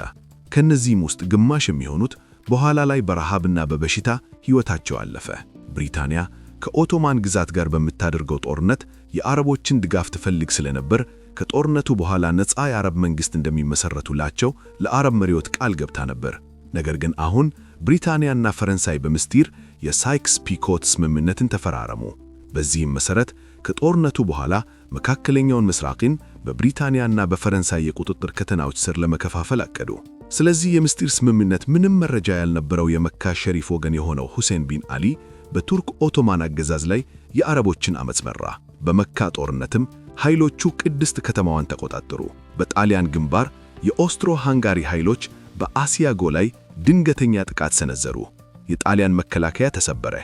ከነዚህም ውስጥ ግማሽ የሚሆኑት በኋላ ላይ በረሃብና በበሽታ ሕይወታቸው አለፈ። ብሪታንያ ከኦቶማን ግዛት ጋር በምታደርገው ጦርነት የአረቦችን ድጋፍ ትፈልግ ስለነበር ከጦርነቱ በኋላ ነፃ የአረብ መንግስት እንደሚመሰረቱላቸው ለአረብ መሪዎች ቃል ገብታ ነበር። ነገር ግን አሁን ብሪታንያና ፈረንሳይ በምስጢር የሳይክስ ፒኮት ስምምነትን ተፈራረሙ። በዚህም መሰረት ከጦርነቱ በኋላ መካከለኛውን ምስራቅን በብሪታንያና በፈረንሳይ የቁጥጥር ከተማዎች ስር ለመከፋፈል አቀዱ። ስለዚህ የምስጢር ስምምነት ምንም መረጃ ያልነበረው የመካ ሸሪፍ ወገን የሆነው ሁሴን ቢን አሊ በቱርክ ኦቶማን አገዛዝ ላይ የአረቦችን አመጽ መራ። በመካ ጦርነትም ኃይሎቹ ቅድስት ከተማዋን ተቆጣጠሩ። በጣሊያን ግንባር የኦስትሮ ሃንጋሪ ኃይሎች በአሲያጎ ላይ ድንገተኛ ጥቃት ሰነዘሩ። የጣሊያን መከላከያ ተሰበረ።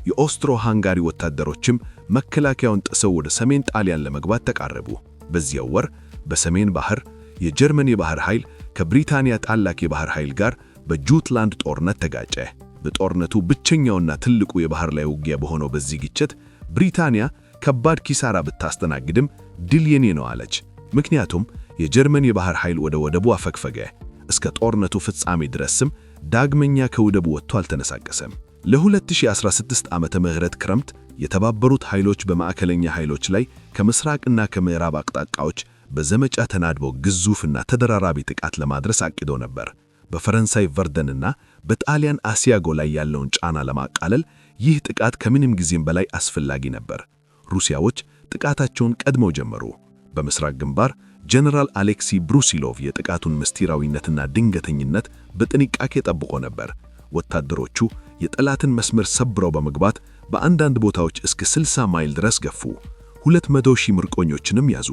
የኦስትሮ ሃንጋሪ ወታደሮችም መከላከያውን ጥሰው ወደ ሰሜን ጣሊያን ለመግባት ተቃረቡ። በዚያው ወር በሰሜን ባህር የጀርመን የባህር ኃይል ከብሪታንያ ታላቅ የባህር ኃይል ጋር በጁትላንድ ጦርነት ተጋጨ። በጦርነቱ ብቸኛውና ትልቁ የባህር ላይ ውጊያ በሆነው በዚህ ግጭት ብሪታንያ ከባድ ኪሳራ ብታስተናግድም ድል የኔ ነው አለች። ምክንያቱም የጀርመን የባህር ኃይል ወደ ወደቡ አፈግፈገ። እስከ ጦርነቱ ፍጻሜ ድረስም ዳግመኛ ከወደቡ ወጥቶ አልተነሳቀሰም። ለ2016 ዓመተ ምህረት ክረምት የተባበሩት ኃይሎች በማዕከለኛ ኃይሎች ላይ ከምስራቅና ከምዕራብ አቅጣጫዎች በዘመቻ ተናድበው ግዙፍና ተደራራቢ ጥቃት ለማድረስ አቅደው ነበር። በፈረንሳይ ቨርደንና በጣሊያን አሲያጎ ላይ ያለውን ጫና ለማቃለል ይህ ጥቃት ከምንም ጊዜም በላይ አስፈላጊ ነበር። ሩሲያዎች ጥቃታቸውን ቀድመው ጀመሩ። በምስራቅ ግንባር ጀነራል አሌክሲ ብሩሲሎቭ የጥቃቱን ምስጢራዊነትና ድንገተኝነት በጥንቃቄ ጠብቆ ነበር። ወታደሮቹ የጠላትን መስመር ሰብረው በመግባት በአንዳንድ ቦታዎች እስከ 60 ማይል ድረስ ገፉ። 200,000 ምርኮኞችንም ያዙ።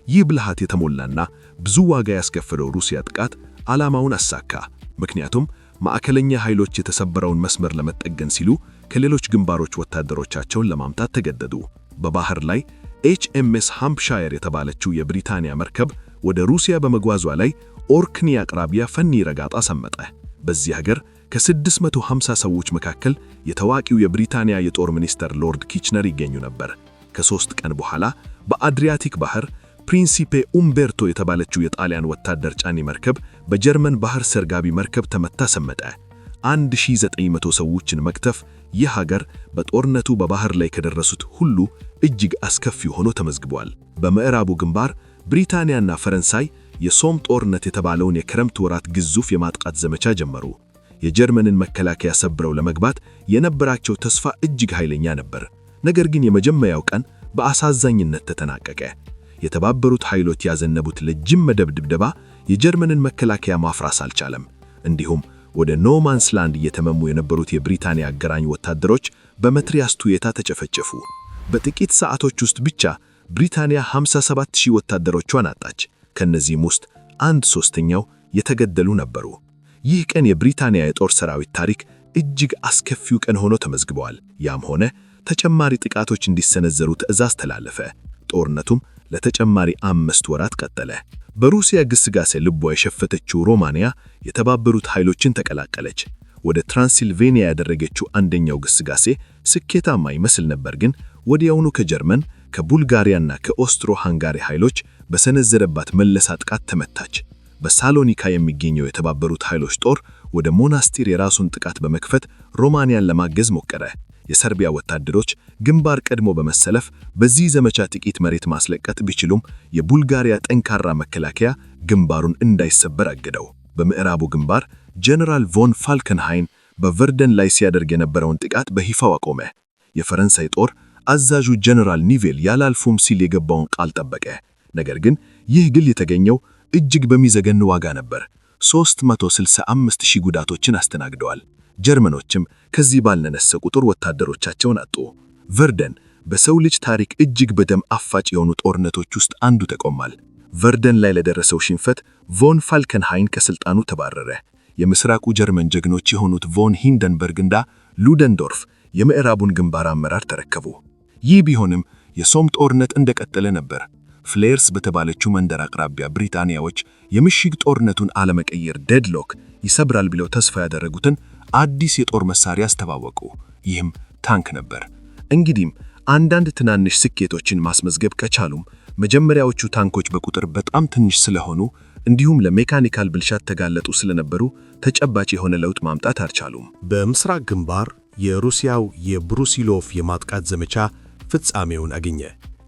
ይህ ብልሃት የተሞላና ብዙ ዋጋ ያስከፈለው ሩሲያ ጥቃት ዓላማውን አሳካ። ምክንያቱም ማዕከለኛ ኃይሎች የተሰበረውን መስመር ለመጠገን ሲሉ ከሌሎች ግንባሮች ወታደሮቻቸውን ለማምጣት ተገደዱ። በባህር ላይ HMS ሃምፕሻየር የተባለችው የብሪታንያ መርከብ ወደ ሩሲያ በመጓዟ ላይ ኦርክኒ አቅራቢያ ፈኒ ረጋጣ ሰመጠ። በዚህ ሀገር ከ650 ሰዎች መካከል የታዋቂው የብሪታንያ የጦር ሚኒስተር ሎርድ ኪችነር ይገኙ ነበር። ከ3 ቀን በኋላ በአድሪያቲክ ባህር ፕሪንሲፔ ኡምቤርቶ የተባለችው የጣሊያን ወታደር ጫኒ መርከብ በጀርመን ባህር ሰርጋቢ መርከብ ተመታ ሰመጠ። 1900 ሰዎችን መክተፍ ይህ ሀገር በጦርነቱ በባህር ላይ ከደረሱት ሁሉ እጅግ አስከፊ ሆኖ ተመዝግቧል። በምዕራቡ ግንባር ብሪታንያና ፈረንሳይ የሶም ጦርነት የተባለውን የክረምት ወራት ግዙፍ የማጥቃት ዘመቻ ጀመሩ። የጀርመንን መከላከያ ሰብረው ለመግባት የነበራቸው ተስፋ እጅግ ኃይለኛ ነበር። ነገር ግን የመጀመሪያው ቀን በአሳዛኝነት ተጠናቀቀ። የተባበሩት ኃይሎች ያዘነቡት ረጅም መደብ ድብደባ የጀርመንን መከላከያ ማፍራስ አልቻለም። እንዲሁም ወደ ኖማንስ ላንድ እየተመሙ የነበሩት የብሪታንያ አገራኝ ወታደሮች በመትሪያስ ቱየታ ተጨፈጨፉ። በጥቂት ሰዓቶች ውስጥ ብቻ ብሪታንያ 57,000 ወታደሮቿን አጣች። ከነዚህም ውስጥ 1/3ኛው የተገደሉ ነበሩ። ይህ ቀን የብሪታንያ የጦር ሰራዊት ታሪክ እጅግ አስከፊው ቀን ሆኖ ተመዝግቧል። ያም ሆነ ተጨማሪ ጥቃቶች እንዲሰነዘሩ ትዕዛዝ ተላለፈ። ጦርነቱም ለተጨማሪ 5 ወራት ቀጠለ። በሩሲያ ግስጋሴ ልቧ የሸፈተችው ሮማንያ የተባበሩት ኃይሎችን ተቀላቀለች። ወደ ትራንሲልቬኒያ ያደረገችው አንደኛው ግስጋሴ ስኬታማ ይመስል ነበር፣ ግን ወዲያውኑ ከጀርመን ከቡልጋሪያና ከኦስትሮ ሃንጋሪ ኃይሎች በሰነዘረባት መለሳ ጥቃት ተመታች። በሳሎኒካ የሚገኘው የተባበሩት ኃይሎች ጦር ወደ ሞናስቲር የራሱን ጥቃት በመክፈት ሮማንያን ለማገዝ ሞከረ። የሰርቢያ ወታደሮች ግንባር ቀድሞ በመሰለፍ በዚህ ዘመቻ ጥቂት መሬት ማስለቀቅ ቢችሉም የቡልጋሪያ ጠንካራ መከላከያ ግንባሩን እንዳይሰበር አገደው። በምዕራቡ ግንባር ጀነራል ቮን ፋልከንሃይን በቨርደን ላይ ሲያደርግ የነበረውን ጥቃት በይፋው አቆመ። የፈረንሳይ ጦር አዛዡ ጀነራል ኒቬል ያላልፉም ሲል የገባውን ቃል ጠበቀ። ነገር ግን ይህ ግል የተገኘው እጅግ በሚዘገን ዋጋ ነበር። 365,000 ጉዳቶችን አስተናግደዋል። ጀርመኖችም ከዚህ ባልነሰ ቁጥር ወታደሮቻቸውን አጡ። ቨርደን በሰው ልጅ ታሪክ እጅግ በደም አፋጭ የሆኑ ጦርነቶች ውስጥ አንዱ ተቆሟል። ቨርደን ላይ ለደረሰው ሽንፈት ቮን ፋልከንሃይን ከስልጣኑ ተባረረ። የምስራቁ ጀርመን ጀግኖች የሆኑት ቮን ሂንደንበርግና ሉደንዶርፍ የምዕራቡን ግንባር አመራር ተረከቡ። ይህ ቢሆንም የሶም ጦርነት እንደቀጠለ ነበር። ፍሌርስ በተባለችው መንደር አቅራቢያ ብሪታንያዎች የምሽግ ጦርነቱን አለመቀየር ዴድሎክ ይሰብራል ብለው ተስፋ ያደረጉትን አዲስ የጦር መሳሪያ አስተዋወቁ። ይህም ታንክ ነበር። እንግዲህም አንዳንድ ትናንሽ ስኬቶችን ማስመዝገብ ከቻሉም መጀመሪያዎቹ ታንኮች በቁጥር በጣም ትንሽ ስለሆኑ እንዲሁም ለሜካኒካል ብልሻት ተጋለጡ ስለነበሩ ተጨባጭ የሆነ ለውጥ ማምጣት አልቻሉም። በምስራቅ ግንባር የሩሲያው የብሩሲሎቭ የማጥቃት ዘመቻ ፍጻሜውን አገኘ።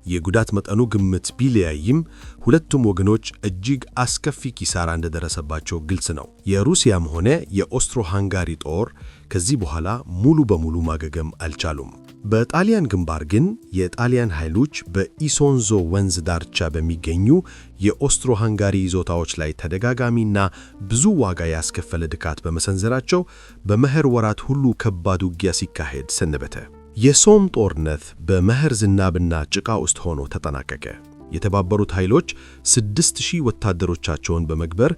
የጉዳት መጠኑ ግምት ቢለያይም ሁለቱም ወገኖች እጅግ አስከፊ ኪሳራ እንደደረሰባቸው ግልጽ ነው። የሩሲያም ሆነ የኦስትሮ ሃንጋሪ ጦር ከዚህ በኋላ ሙሉ በሙሉ ማገገም አልቻሉም። በጣሊያን ግንባር ግን የጣሊያን ኃይሎች በኢሶንዞ ወንዝ ዳርቻ በሚገኙ የኦስትሮ ሃንጋሪ ይዞታዎች ላይ ተደጋጋሚና ብዙ ዋጋ ያስከፈለ ጥቃት በመሰንዘራቸው በመኸር ወራት ሁሉ ከባድ ውጊያ ሲካሄድ ሰነበተ። የሶም ጦርነት በመኸር ዝናብና ጭቃ ውስጥ ሆኖ ተጠናቀቀ። የተባበሩት ኃይሎች 6,000 ወታደሮቻቸውን በመግበር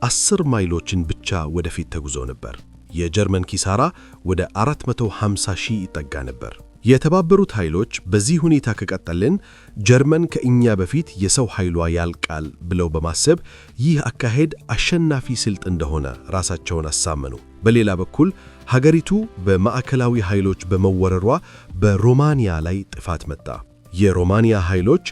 10 ማይሎችን ብቻ ወደፊት ተጉዞ ነበር። የጀርመን ኪሳራ ወደ 450,000 ይጠጋ ነበር። የተባበሩት ኃይሎች በዚህ ሁኔታ ከቀጠልን ጀርመን ከእኛ በፊት የሰው ኃይሏ ያልቃል ብለው በማሰብ ይህ አካሄድ አሸናፊ ስልት እንደሆነ ራሳቸውን አሳመኑ። በሌላ በኩል ሀገሪቱ በማዕከላዊ ኃይሎች በመወረሯ በሮማንያ ላይ ጥፋት መጣ። የሮማንያ ኃይሎች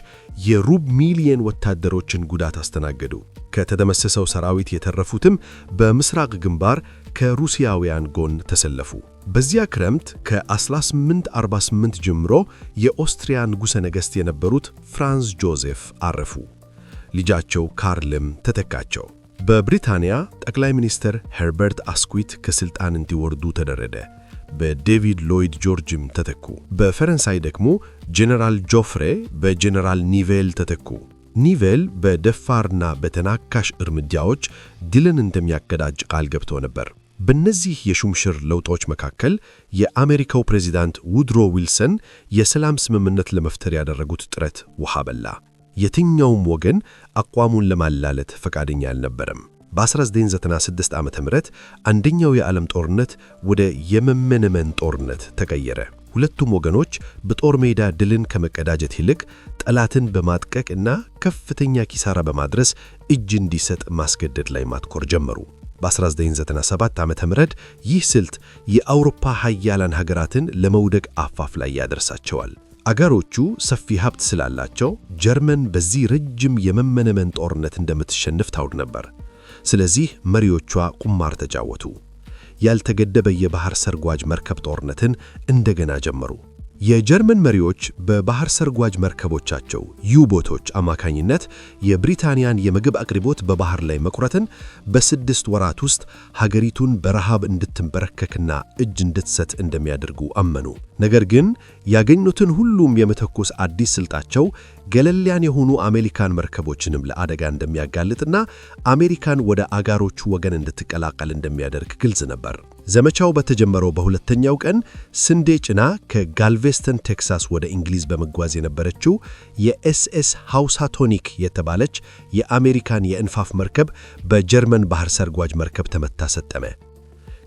የሩብ ሚሊየን ወታደሮችን ጉዳት አስተናገዱ። ከተደመሰሰው ሰራዊት የተረፉትም በምስራቅ ግንባር ከሩሲያውያን ጎን ተሰለፉ። በዚያ ክረምት ከ1848 ጀምሮ የኦስትሪያ ንጉሠ ነገሥት የነበሩት ፍራንዝ ጆዜፍ አረፉ። ልጃቸው ካርልም ተተካቸው። በብሪታንያ ጠቅላይ ሚኒስትር ሄርበርት አስኩዊት ከስልጣን እንዲወርዱ ተደረገ። በዴቪድ ሎይድ ጆርጅም ተተኩ። በፈረንሳይ ደግሞ ጄኔራል ጆፍሬ በጄኔራል ኒቬል ተተኩ። ኒቬል በደፋርና በተናካሽ እርምጃዎች ድልን እንደሚያቀዳጅ ቃል ገብቶ ነበር። በእነዚህ የሹምሽር ለውጦች መካከል የአሜሪካው ፕሬዝዳንት ውድሮ ዊልሰን የሰላም ስምምነት ለመፍጠር ያደረጉት ጥረት ውሃ በላ። የትኛውም ወገን አቋሙን ለማላለት ፈቃደኛ አልነበረም። በ1996 ዓመተ ምህረት አንደኛው የዓለም ጦርነት ወደ የመመንመን ጦርነት ተቀየረ። ሁለቱም ወገኖች በጦር ሜዳ ድልን ከመቀዳጀት ይልቅ ጠላትን በማጥቀቅ እና ከፍተኛ ኪሳራ በማድረስ እጅ እንዲሰጥ ማስገደድ ላይ ማትኮር ጀመሩ። በ1997 ዓመተ ምህረት ይህ ስልት የአውሮፓ ሀያላን ሀገራትን ለመውደቅ አፋፍ ላይ ያደርሳቸዋል። አገሮቹ ሰፊ ሀብት ስላላቸው ጀርመን በዚህ ረጅም የመመንመን ጦርነት እንደምትሸንፍ ታውቅ ነበር። ስለዚህ መሪዎቿ ቁማር ተጫወቱ። ያልተገደበ የባህር ሰርጓጅ መርከብ ጦርነትን እንደገና ጀመሩ። የጀርመን መሪዎች በባህር ሰርጓጅ መርከቦቻቸው ዩቦቶች አማካኝነት የብሪታንያን የምግብ አቅርቦት በባህር ላይ መቁረጥን በ6 ወራት ውስጥ ሀገሪቱን በረሃብ እንድትንበረከክና እጅ እንድትሰጥ እንደሚያደርጉ አመኑ። ነገር ግን ያገኙትን ሁሉም የመተኮስ አዲስ ስልታቸው ገለልያን የሆኑ አሜሪካን መርከቦችንም ለአደጋ እንደሚያጋልጥና አሜሪካን ወደ አጋሮቹ ወገን እንድትቀላቀል እንደሚያደርግ ግልጽ ነበር። ዘመቻው በተጀመረው በሁለተኛው ቀን ስንዴ ጭና ከጋልቬስተን ቴክሳስ ወደ እንግሊዝ በመጓዝ የነበረችው የኤስኤስ ሃውሳቶኒክ የተባለች የአሜሪካን የእንፋፍ መርከብ በጀርመን ባህር ሰርጓጅ መርከብ ተመታ ሰጠመ።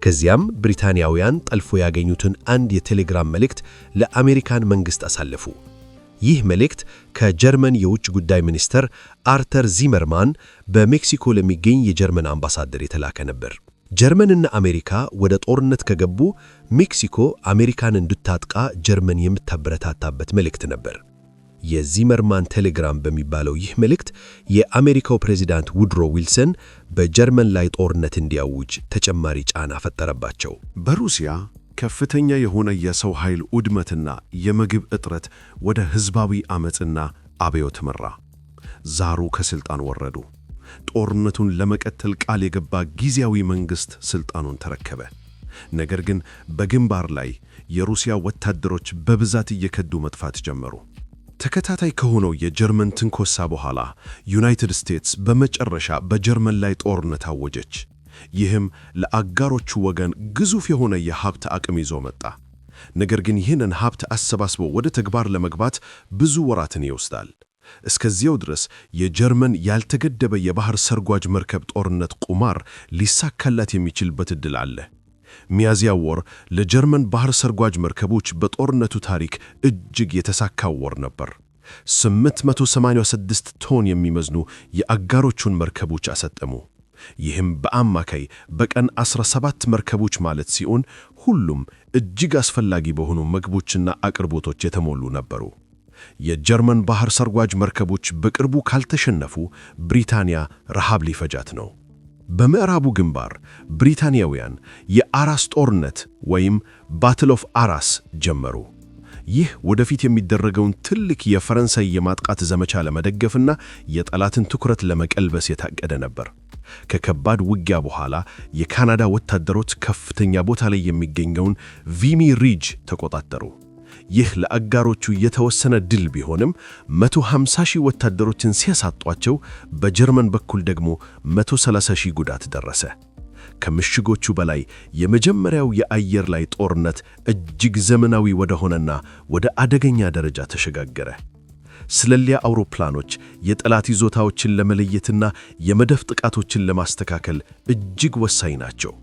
ከዚያም ብሪታንያውያን ጠልፎ ያገኙትን አንድ የቴሌግራም መልእክት ለአሜሪካን መንግሥት አሳለፉ። ይህ መልእክት ከጀርመን የውጭ ጉዳይ ሚኒስትር አርተር ዚመርማን በሜክሲኮ ለሚገኝ የጀርመን አምባሳደር የተላከ ነበር። ጀርመንና አሜሪካ ወደ ጦርነት ከገቡ ሜክሲኮ አሜሪካን እንድታጥቃ ጀርመን የምታበረታታበት መልእክት ነበር። የዚመርማን ቴሌግራም በሚባለው ይህ መልእክት የአሜሪካው ፕሬዝዳንት ውድሮ ዊልሰን በጀርመን ላይ ጦርነት እንዲያውጅ ተጨማሪ ጫና ፈጠረባቸው። በሩሲያ ከፍተኛ የሆነ የሰው ኃይል ውድመትና የምግብ እጥረት ወደ ሕዝባዊ ዓመፅና አብዮት መራ። ዛሩ ከሥልጣን ወረዱ። ጦርነቱን ለመቀጠል ቃል የገባ ጊዜያዊ መንግሥት ሥልጣኑን ተረከበ። ነገር ግን በግንባር ላይ የሩሲያ ወታደሮች በብዛት እየከዱ መጥፋት ጀመሩ። ተከታታይ ከሆነው የጀርመን ትንኮሳ በኋላ ዩናይትድ ስቴትስ በመጨረሻ በጀርመን ላይ ጦርነት አወጀች። ይህም ለአጋሮቹ ወገን ግዙፍ የሆነ የሀብት አቅም ይዞ መጣ። ነገር ግን ይህንን ሀብት አሰባስቦ ወደ ተግባር ለመግባት ብዙ ወራትን ይወስዳል። እስከዚያው ድረስ የጀርመን ያልተገደበ የባህር ሰርጓጅ መርከብ ጦርነት ቁማር ሊሳካላት የሚችልበት ዕድል አለ። ሚያዝያ ወር ለጀርመን ባህር ሰርጓጅ መርከቦች በጦርነቱ ታሪክ እጅግ የተሳካው ወር ነበር። 886 ቶን የሚመዝኑ የአጋሮቹን መርከቦች አሰጠሙ። ይህም በአማካይ በቀን 17 መርከቦች ማለት ሲሆን ሁሉም እጅግ አስፈላጊ በሆኑ ምግቦችና አቅርቦቶች የተሞሉ ነበሩ። የጀርመን ባህር ሰርጓጅ መርከቦች በቅርቡ ካልተሸነፉ ብሪታንያ ረሃብ ሊፈጃት ነው። በምዕራቡ ግንባር ብሪታንያውያን የአራስ ጦርነት ወይም ባትል ኦፍ አራስ ጀመሩ። ይህ ወደፊት የሚደረገውን ትልቅ የፈረንሳይ የማጥቃት ዘመቻ ለመደገፍና የጠላትን ትኩረት ለመቀልበስ የታቀደ ነበር። ከከባድ ውጊያ በኋላ የካናዳ ወታደሮች ከፍተኛ ቦታ ላይ የሚገኘውን ቪሚ ሪጅ ተቆጣጠሩ። ይህ ለአጋሮቹ የተወሰነ ድል ቢሆንም 150,000 ወታደሮችን ሲያሳጧቸው፣ በጀርመን በኩል ደግሞ 130,000 ጉዳት ደረሰ። ከምሽጎቹ በላይ የመጀመሪያው የአየር ላይ ጦርነት እጅግ ዘመናዊ ወደሆነና ወደ አደገኛ ደረጃ ተሸጋገረ። ስለሊያ አውሮፕላኖች የጠላት ይዞታዎችን ለመለየትና የመደፍ ጥቃቶችን ለማስተካከል እጅግ ወሳኝ ናቸው።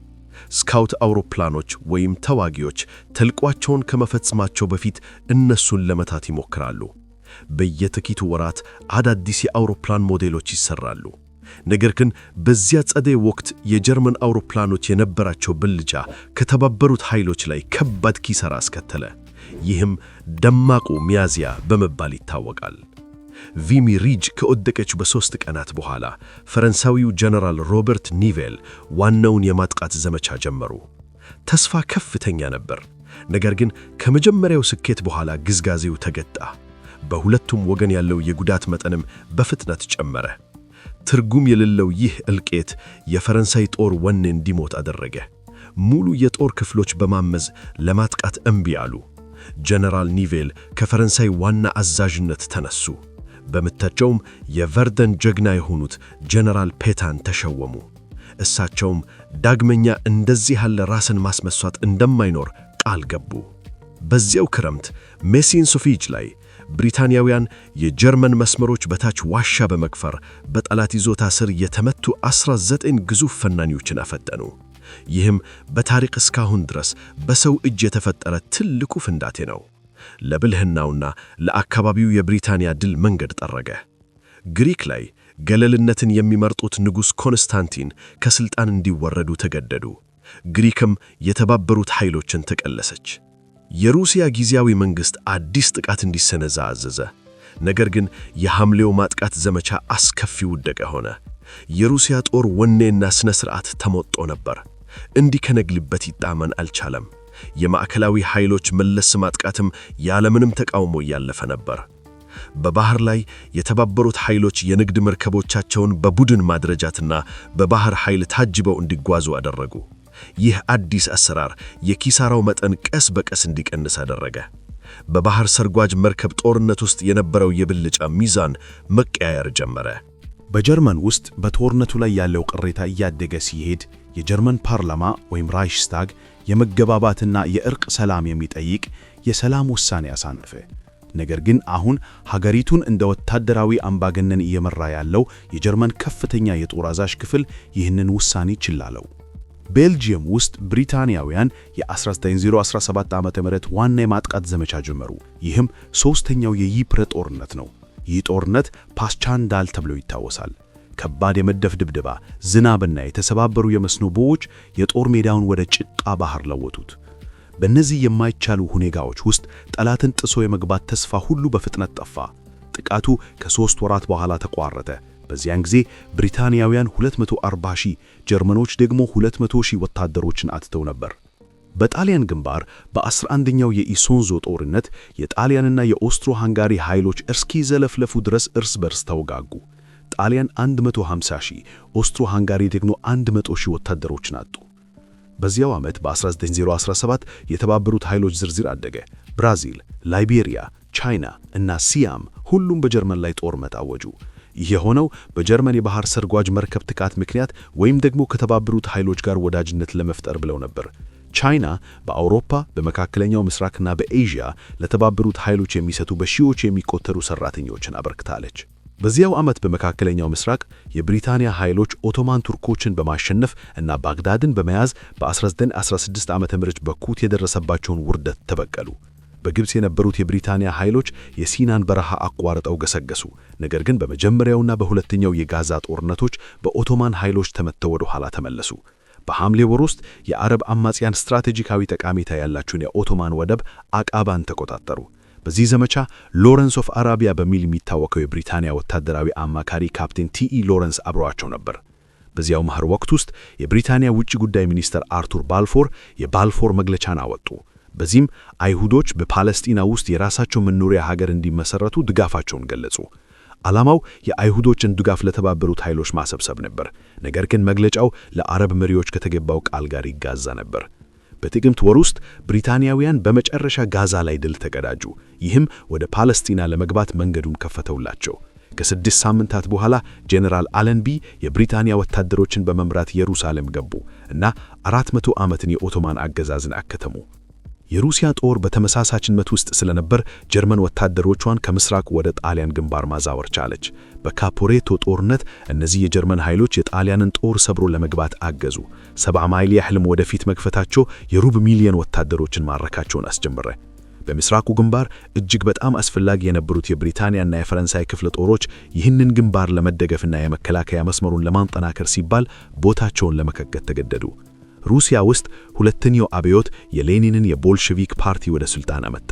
ስካውት አውሮፕላኖች ወይም ተዋጊዎች ተልቋቸውን ከመፈጸማቸው በፊት እነሱን ለመታት ይሞክራሉ። በየጥቂቱ ወራት አዳዲስ የአውሮፕላን ሞዴሎች ይሰራሉ። ነገር ግን በዚያ ጸደይ ወቅት የጀርመን አውሮፕላኖች የነበራቸው ብልጫ ከተባበሩት ኃይሎች ላይ ከባድ ኪሳራ አስከተለ። ይህም ደማቁ ሚያዝያ በመባል ይታወቃል። ቪሚ ሪጅ ከወደቀች በ3 ቀናት በኋላ ፈረንሳዊው ጀነራል ሮበርት ኒቬል ዋናውን የማጥቃት ዘመቻ ጀመሩ። ተስፋ ከፍተኛ ነበር። ነገር ግን ከመጀመሪያው ስኬት በኋላ ግዝጋዜው ተገጣ። በሁለቱም ወገን ያለው የጉዳት መጠንም በፍጥነት ጨመረ። ትርጉም የሌለው ይህ እልቂት የፈረንሳይ ጦር ወኔ እንዲሞት አደረገ። ሙሉ የጦር ክፍሎች በማመዝ ለማጥቃት እምቢ አሉ። ጀነራል ኒቬል ከፈረንሳይ ዋና አዛዥነት ተነሱ። በምታቸውም የቨርደን ጀግና የሆኑት ጀነራል ፔታን ተሸወሙ። እሳቸውም ዳግመኛ እንደዚህ ያለ ራስን ማስመሷት እንደማይኖር ቃል ገቡ። በዚያው ክረምት ሜሲን ሶፊጅ ላይ ብሪታንያውያን የጀርመን መስመሮች በታች ዋሻ በመክፈር በጠላት ይዞታ ስር የተመቱ 19 ግዙፍ ፈናኒዎችን አፈጠኑ። ይህም በታሪክ እስካሁን ድረስ በሰው እጅ የተፈጠረ ትልቁ ፍንዳቴ ነው። ለብልህናውና ለአካባቢው የብሪታንያ ድል መንገድ ጠረገ። ግሪክ ላይ ገለልነትን የሚመርጡት ንጉሥ ኮንስታንቲን ከሥልጣን እንዲወረዱ ተገደዱ። ግሪክም የተባበሩት ኃይሎችን ተቀለሰች። የሩሲያ ጊዜያዊ መንግሥት አዲስ ጥቃት እንዲሰነዛ አዘዘ። ነገር ግን የሐምሌው ማጥቃት ዘመቻ አስከፊ ውደቀ ሆነ። የሩሲያ ጦር ወኔና ሥነ ሥርዓት ተሞጦ ነበር። እንዲከነግልበት ይጣመን አልቻለም። የማዕከላዊ ኃይሎች መለስ ማጥቃትም ያለምንም ተቃውሞ እያለፈ ነበር። በባህር ላይ የተባበሩት ኃይሎች የንግድ መርከቦቻቸውን በቡድን ማድረጃትና በባህር ኃይል ታጅበው እንዲጓዙ አደረጉ። ይህ አዲስ አሰራር የኪሳራው መጠን ቀስ በቀስ እንዲቀንስ አደረገ። በባህር ሰርጓጅ መርከብ ጦርነት ውስጥ የነበረው የብልጫ ሚዛን መቀያየር ጀመረ። በጀርመን ውስጥ በጦርነቱ ላይ ያለው ቅሬታ እያደገ ሲሄድ የጀርመን ፓርላማ ወይም ራይችስታግ የመገባባትና የእርቅ ሰላም የሚጠይቅ የሰላም ውሳኔ አሳነፈ። ነገር ግን አሁን ሀገሪቱን እንደ ወታደራዊ አምባገነን እየመራ ያለው የጀርመን ከፍተኛ የጦር አዛዥ ክፍል ይህንን ውሳኔ ችላ አለው። ቤልጂየም ውስጥ ብሪታንያውያን የ1917 ዓ.ም ዋና የማጥቃት ዘመቻ ጀመሩ። ይህም ሦስተኛው የይፕረ ጦርነት ነው። ይህ ጦርነት ፓስቻንዳል ተብሎ ይታወሳል። ከባድ የመድፍ ድብደባ፣ ዝናብና የተሰባበሩ የመስኖ ቦዮች የጦር ሜዳውን ወደ ጭቃ ባህር ለወጡት። በእነዚህ የማይቻሉ ሁኔታዎች ውስጥ ጠላትን ጥሶ የመግባት ተስፋ ሁሉ በፍጥነት ጠፋ። ጥቃቱ ከ3 ወራት በኋላ ተቋረጠ። በዚያን ጊዜ ብሪታንያውያን 240,000፣ ጀርመኖች ደግሞ 200,000 ወታደሮችን አጥተው ነበር። በጣሊያን ግንባር በ11ኛው የኢሶንዞ ጦርነት የጣሊያንና የኦስትሮ ሃንጋሪ ኃይሎች እስኪዘለፍለፉ ድረስ እርስ በርስ ተወጋጉ። ጣሊያን 150,000፣ ኦስትሮ ሃንጋሪ ደግሞ 100,000 ወታደሮችን አጡ። በዚያው ዓመት በ1917 የተባበሩት ኃይሎች ዝርዝር አደገ። ብራዚል፣ ላይቤሪያ፣ ቻይና እና ሲያም ሁሉም በጀርመን ላይ ጦርነት አወጁ። ይህ የሆነው በጀርመን የባህር ሰርጓጅ መርከብ ጥቃት ምክንያት ወይም ደግሞ ከተባበሩት ኃይሎች ጋር ወዳጅነት ለመፍጠር ብለው ነበር። ቻይና በአውሮፓ በመካከለኛው ምስራቅና በኤዥያ ለተባበሩት ኃይሎች የሚሰጡ በሺዎች የሚቆጠሩ ሰራተኞችን አበርክታለች። በዚያው ዓመት በመካከለኛው ምስራቅ የብሪታንያ ኃይሎች ኦቶማን ቱርኮችን በማሸነፍ እና ባግዳድን በመያዝ በ1916 ዓ.ም በኩት የደረሰባቸውን ውርደት ተበቀሉ። በግብፅ የነበሩት የብሪታንያ ኃይሎች የሲናን በረሃ አቋርጠው ገሰገሱ። ነገር ግን በመጀመሪያውና በሁለተኛው የጋዛ ጦርነቶች በኦቶማን ኃይሎች ተመተው ወደ ኋላ ተመለሱ። በሐምሌ ወር ውስጥ የአረብ አማጽያን ስትራቴጂካዊ ጠቀሜታ ያላቸውን የኦቶማን ወደብ አቃባን ተቆጣጠሩ። በዚህ ዘመቻ ሎረንስ ኦፍ አራቢያ በሚል የሚታወቀው የብሪታንያ ወታደራዊ አማካሪ ካፕቴን ቲኢ ሎረንስ አብረዋቸው ነበር። በዚያው መኸር ወቅት ውስጥ የብሪታንያ ውጭ ጉዳይ ሚኒስትር አርቱር ባልፎር የባልፎር መግለጫን አወጡ። በዚህም አይሁዶች በፓለስቲና ውስጥ የራሳቸው መኖሪያ ሀገር እንዲመሰረቱ ድጋፋቸውን ገለጹ። ዓላማው የአይሁዶችን ድጋፍ ለተባበሩት ኃይሎች ማሰብሰብ ነበር። ነገር ግን መግለጫው ለአረብ መሪዎች ከተገባው ቃል ጋር ይጋዛ ነበር። በጥቅምት ወር ውስጥ ብሪታንያውያን በመጨረሻ ጋዛ ላይ ድል ተቀዳጁ። ይህም ወደ ፓለስቲና ለመግባት መንገዱን ከፈተውላቸው። ከ6 ሳምንታት በኋላ ጄኔራል አለንቢ የብሪታንያ ወታደሮችን በመምራት ኢየሩሳሌም ገቡ እና 400 ዓመትን የኦቶማን አገዛዝን አከተሙ። የሩሲያ ጦር በተመሳሳችነት ውስጥ ስለነበር ጀርመን ወታደሮቿን ከምስራቅ ወደ ጣሊያን ግንባር ማዛወር ቻለች። በካፖሬቶ ጦርነት እነዚህ የጀርመን ኃይሎች የጣሊያንን ጦር ሰብሮ ለመግባት አገዙ። 70 ማይል ያህልም ወደፊት መክፈታቸው የሩብ ሚሊዮን ወታደሮችን ማረካቸውን አስጀመረ። በምስራቁ ግንባር እጅግ በጣም አስፈላጊ የነበሩት የብሪታንያና የፈረንሳይ ክፍለ ጦሮች ይህንን ግንባር ለመደገፍና የመከላከያ መስመሩን ለማጠናከር ሲባል ቦታቸውን ለመከከት ተገደዱ። ሩሲያ ውስጥ ሁለተኛው አብዮት የሌኒንን የቦልሸቪክ ፓርቲ ወደ ስልጣን አመጣ።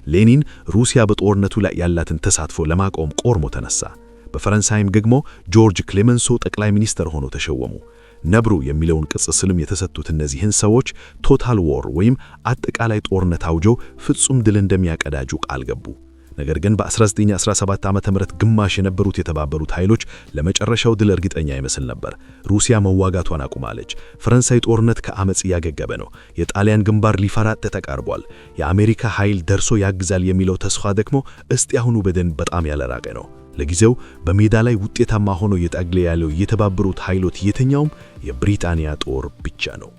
ሌኒን ሩሲያ በጦርነቱ ላይ ያላትን ተሳትፎ ለማቆም ቆርሞ ተነሳ። በፈረንሳይም ደግሞ ጆርጅ ክሌመንሶ ጠቅላይ ሚኒስትር ሆኖ ተሸወሙ። ነብሩ የሚለውን ቅጽል ስም የተሰጡት እነዚህን ሰዎች ቶታል ዎር ወይም አጠቃላይ ጦርነት አውጀው ፍጹም ድል እንደሚያቀዳጁ ቃል ገቡ። ነገር ግን በ1917 ዓ.ም ግማሽ የነበሩት የተባበሩት ኃይሎች ለመጨረሻው ድል እርግጠኛ ይመስል ነበር። ሩሲያ መዋጋቷን አቁማለች። ፈረንሳይ ጦርነት ከአመጽ እያገገበ ነው። የጣሊያን ግንባር ሊፈራጥ ተቃርቧል። የአሜሪካ ኃይል ደርሶ ያግዛል የሚለው ተስፋ ደግሞ እስቲ አሁኑ በደን በጣም ያለራቀ ነው። ለጊዜው በሜዳ ላይ ውጤታማ ሆኖ እየታገለ ያለው የተባበሩት ኃይሎች የትኛውም የብሪታንያ ጦር ብቻ ነው።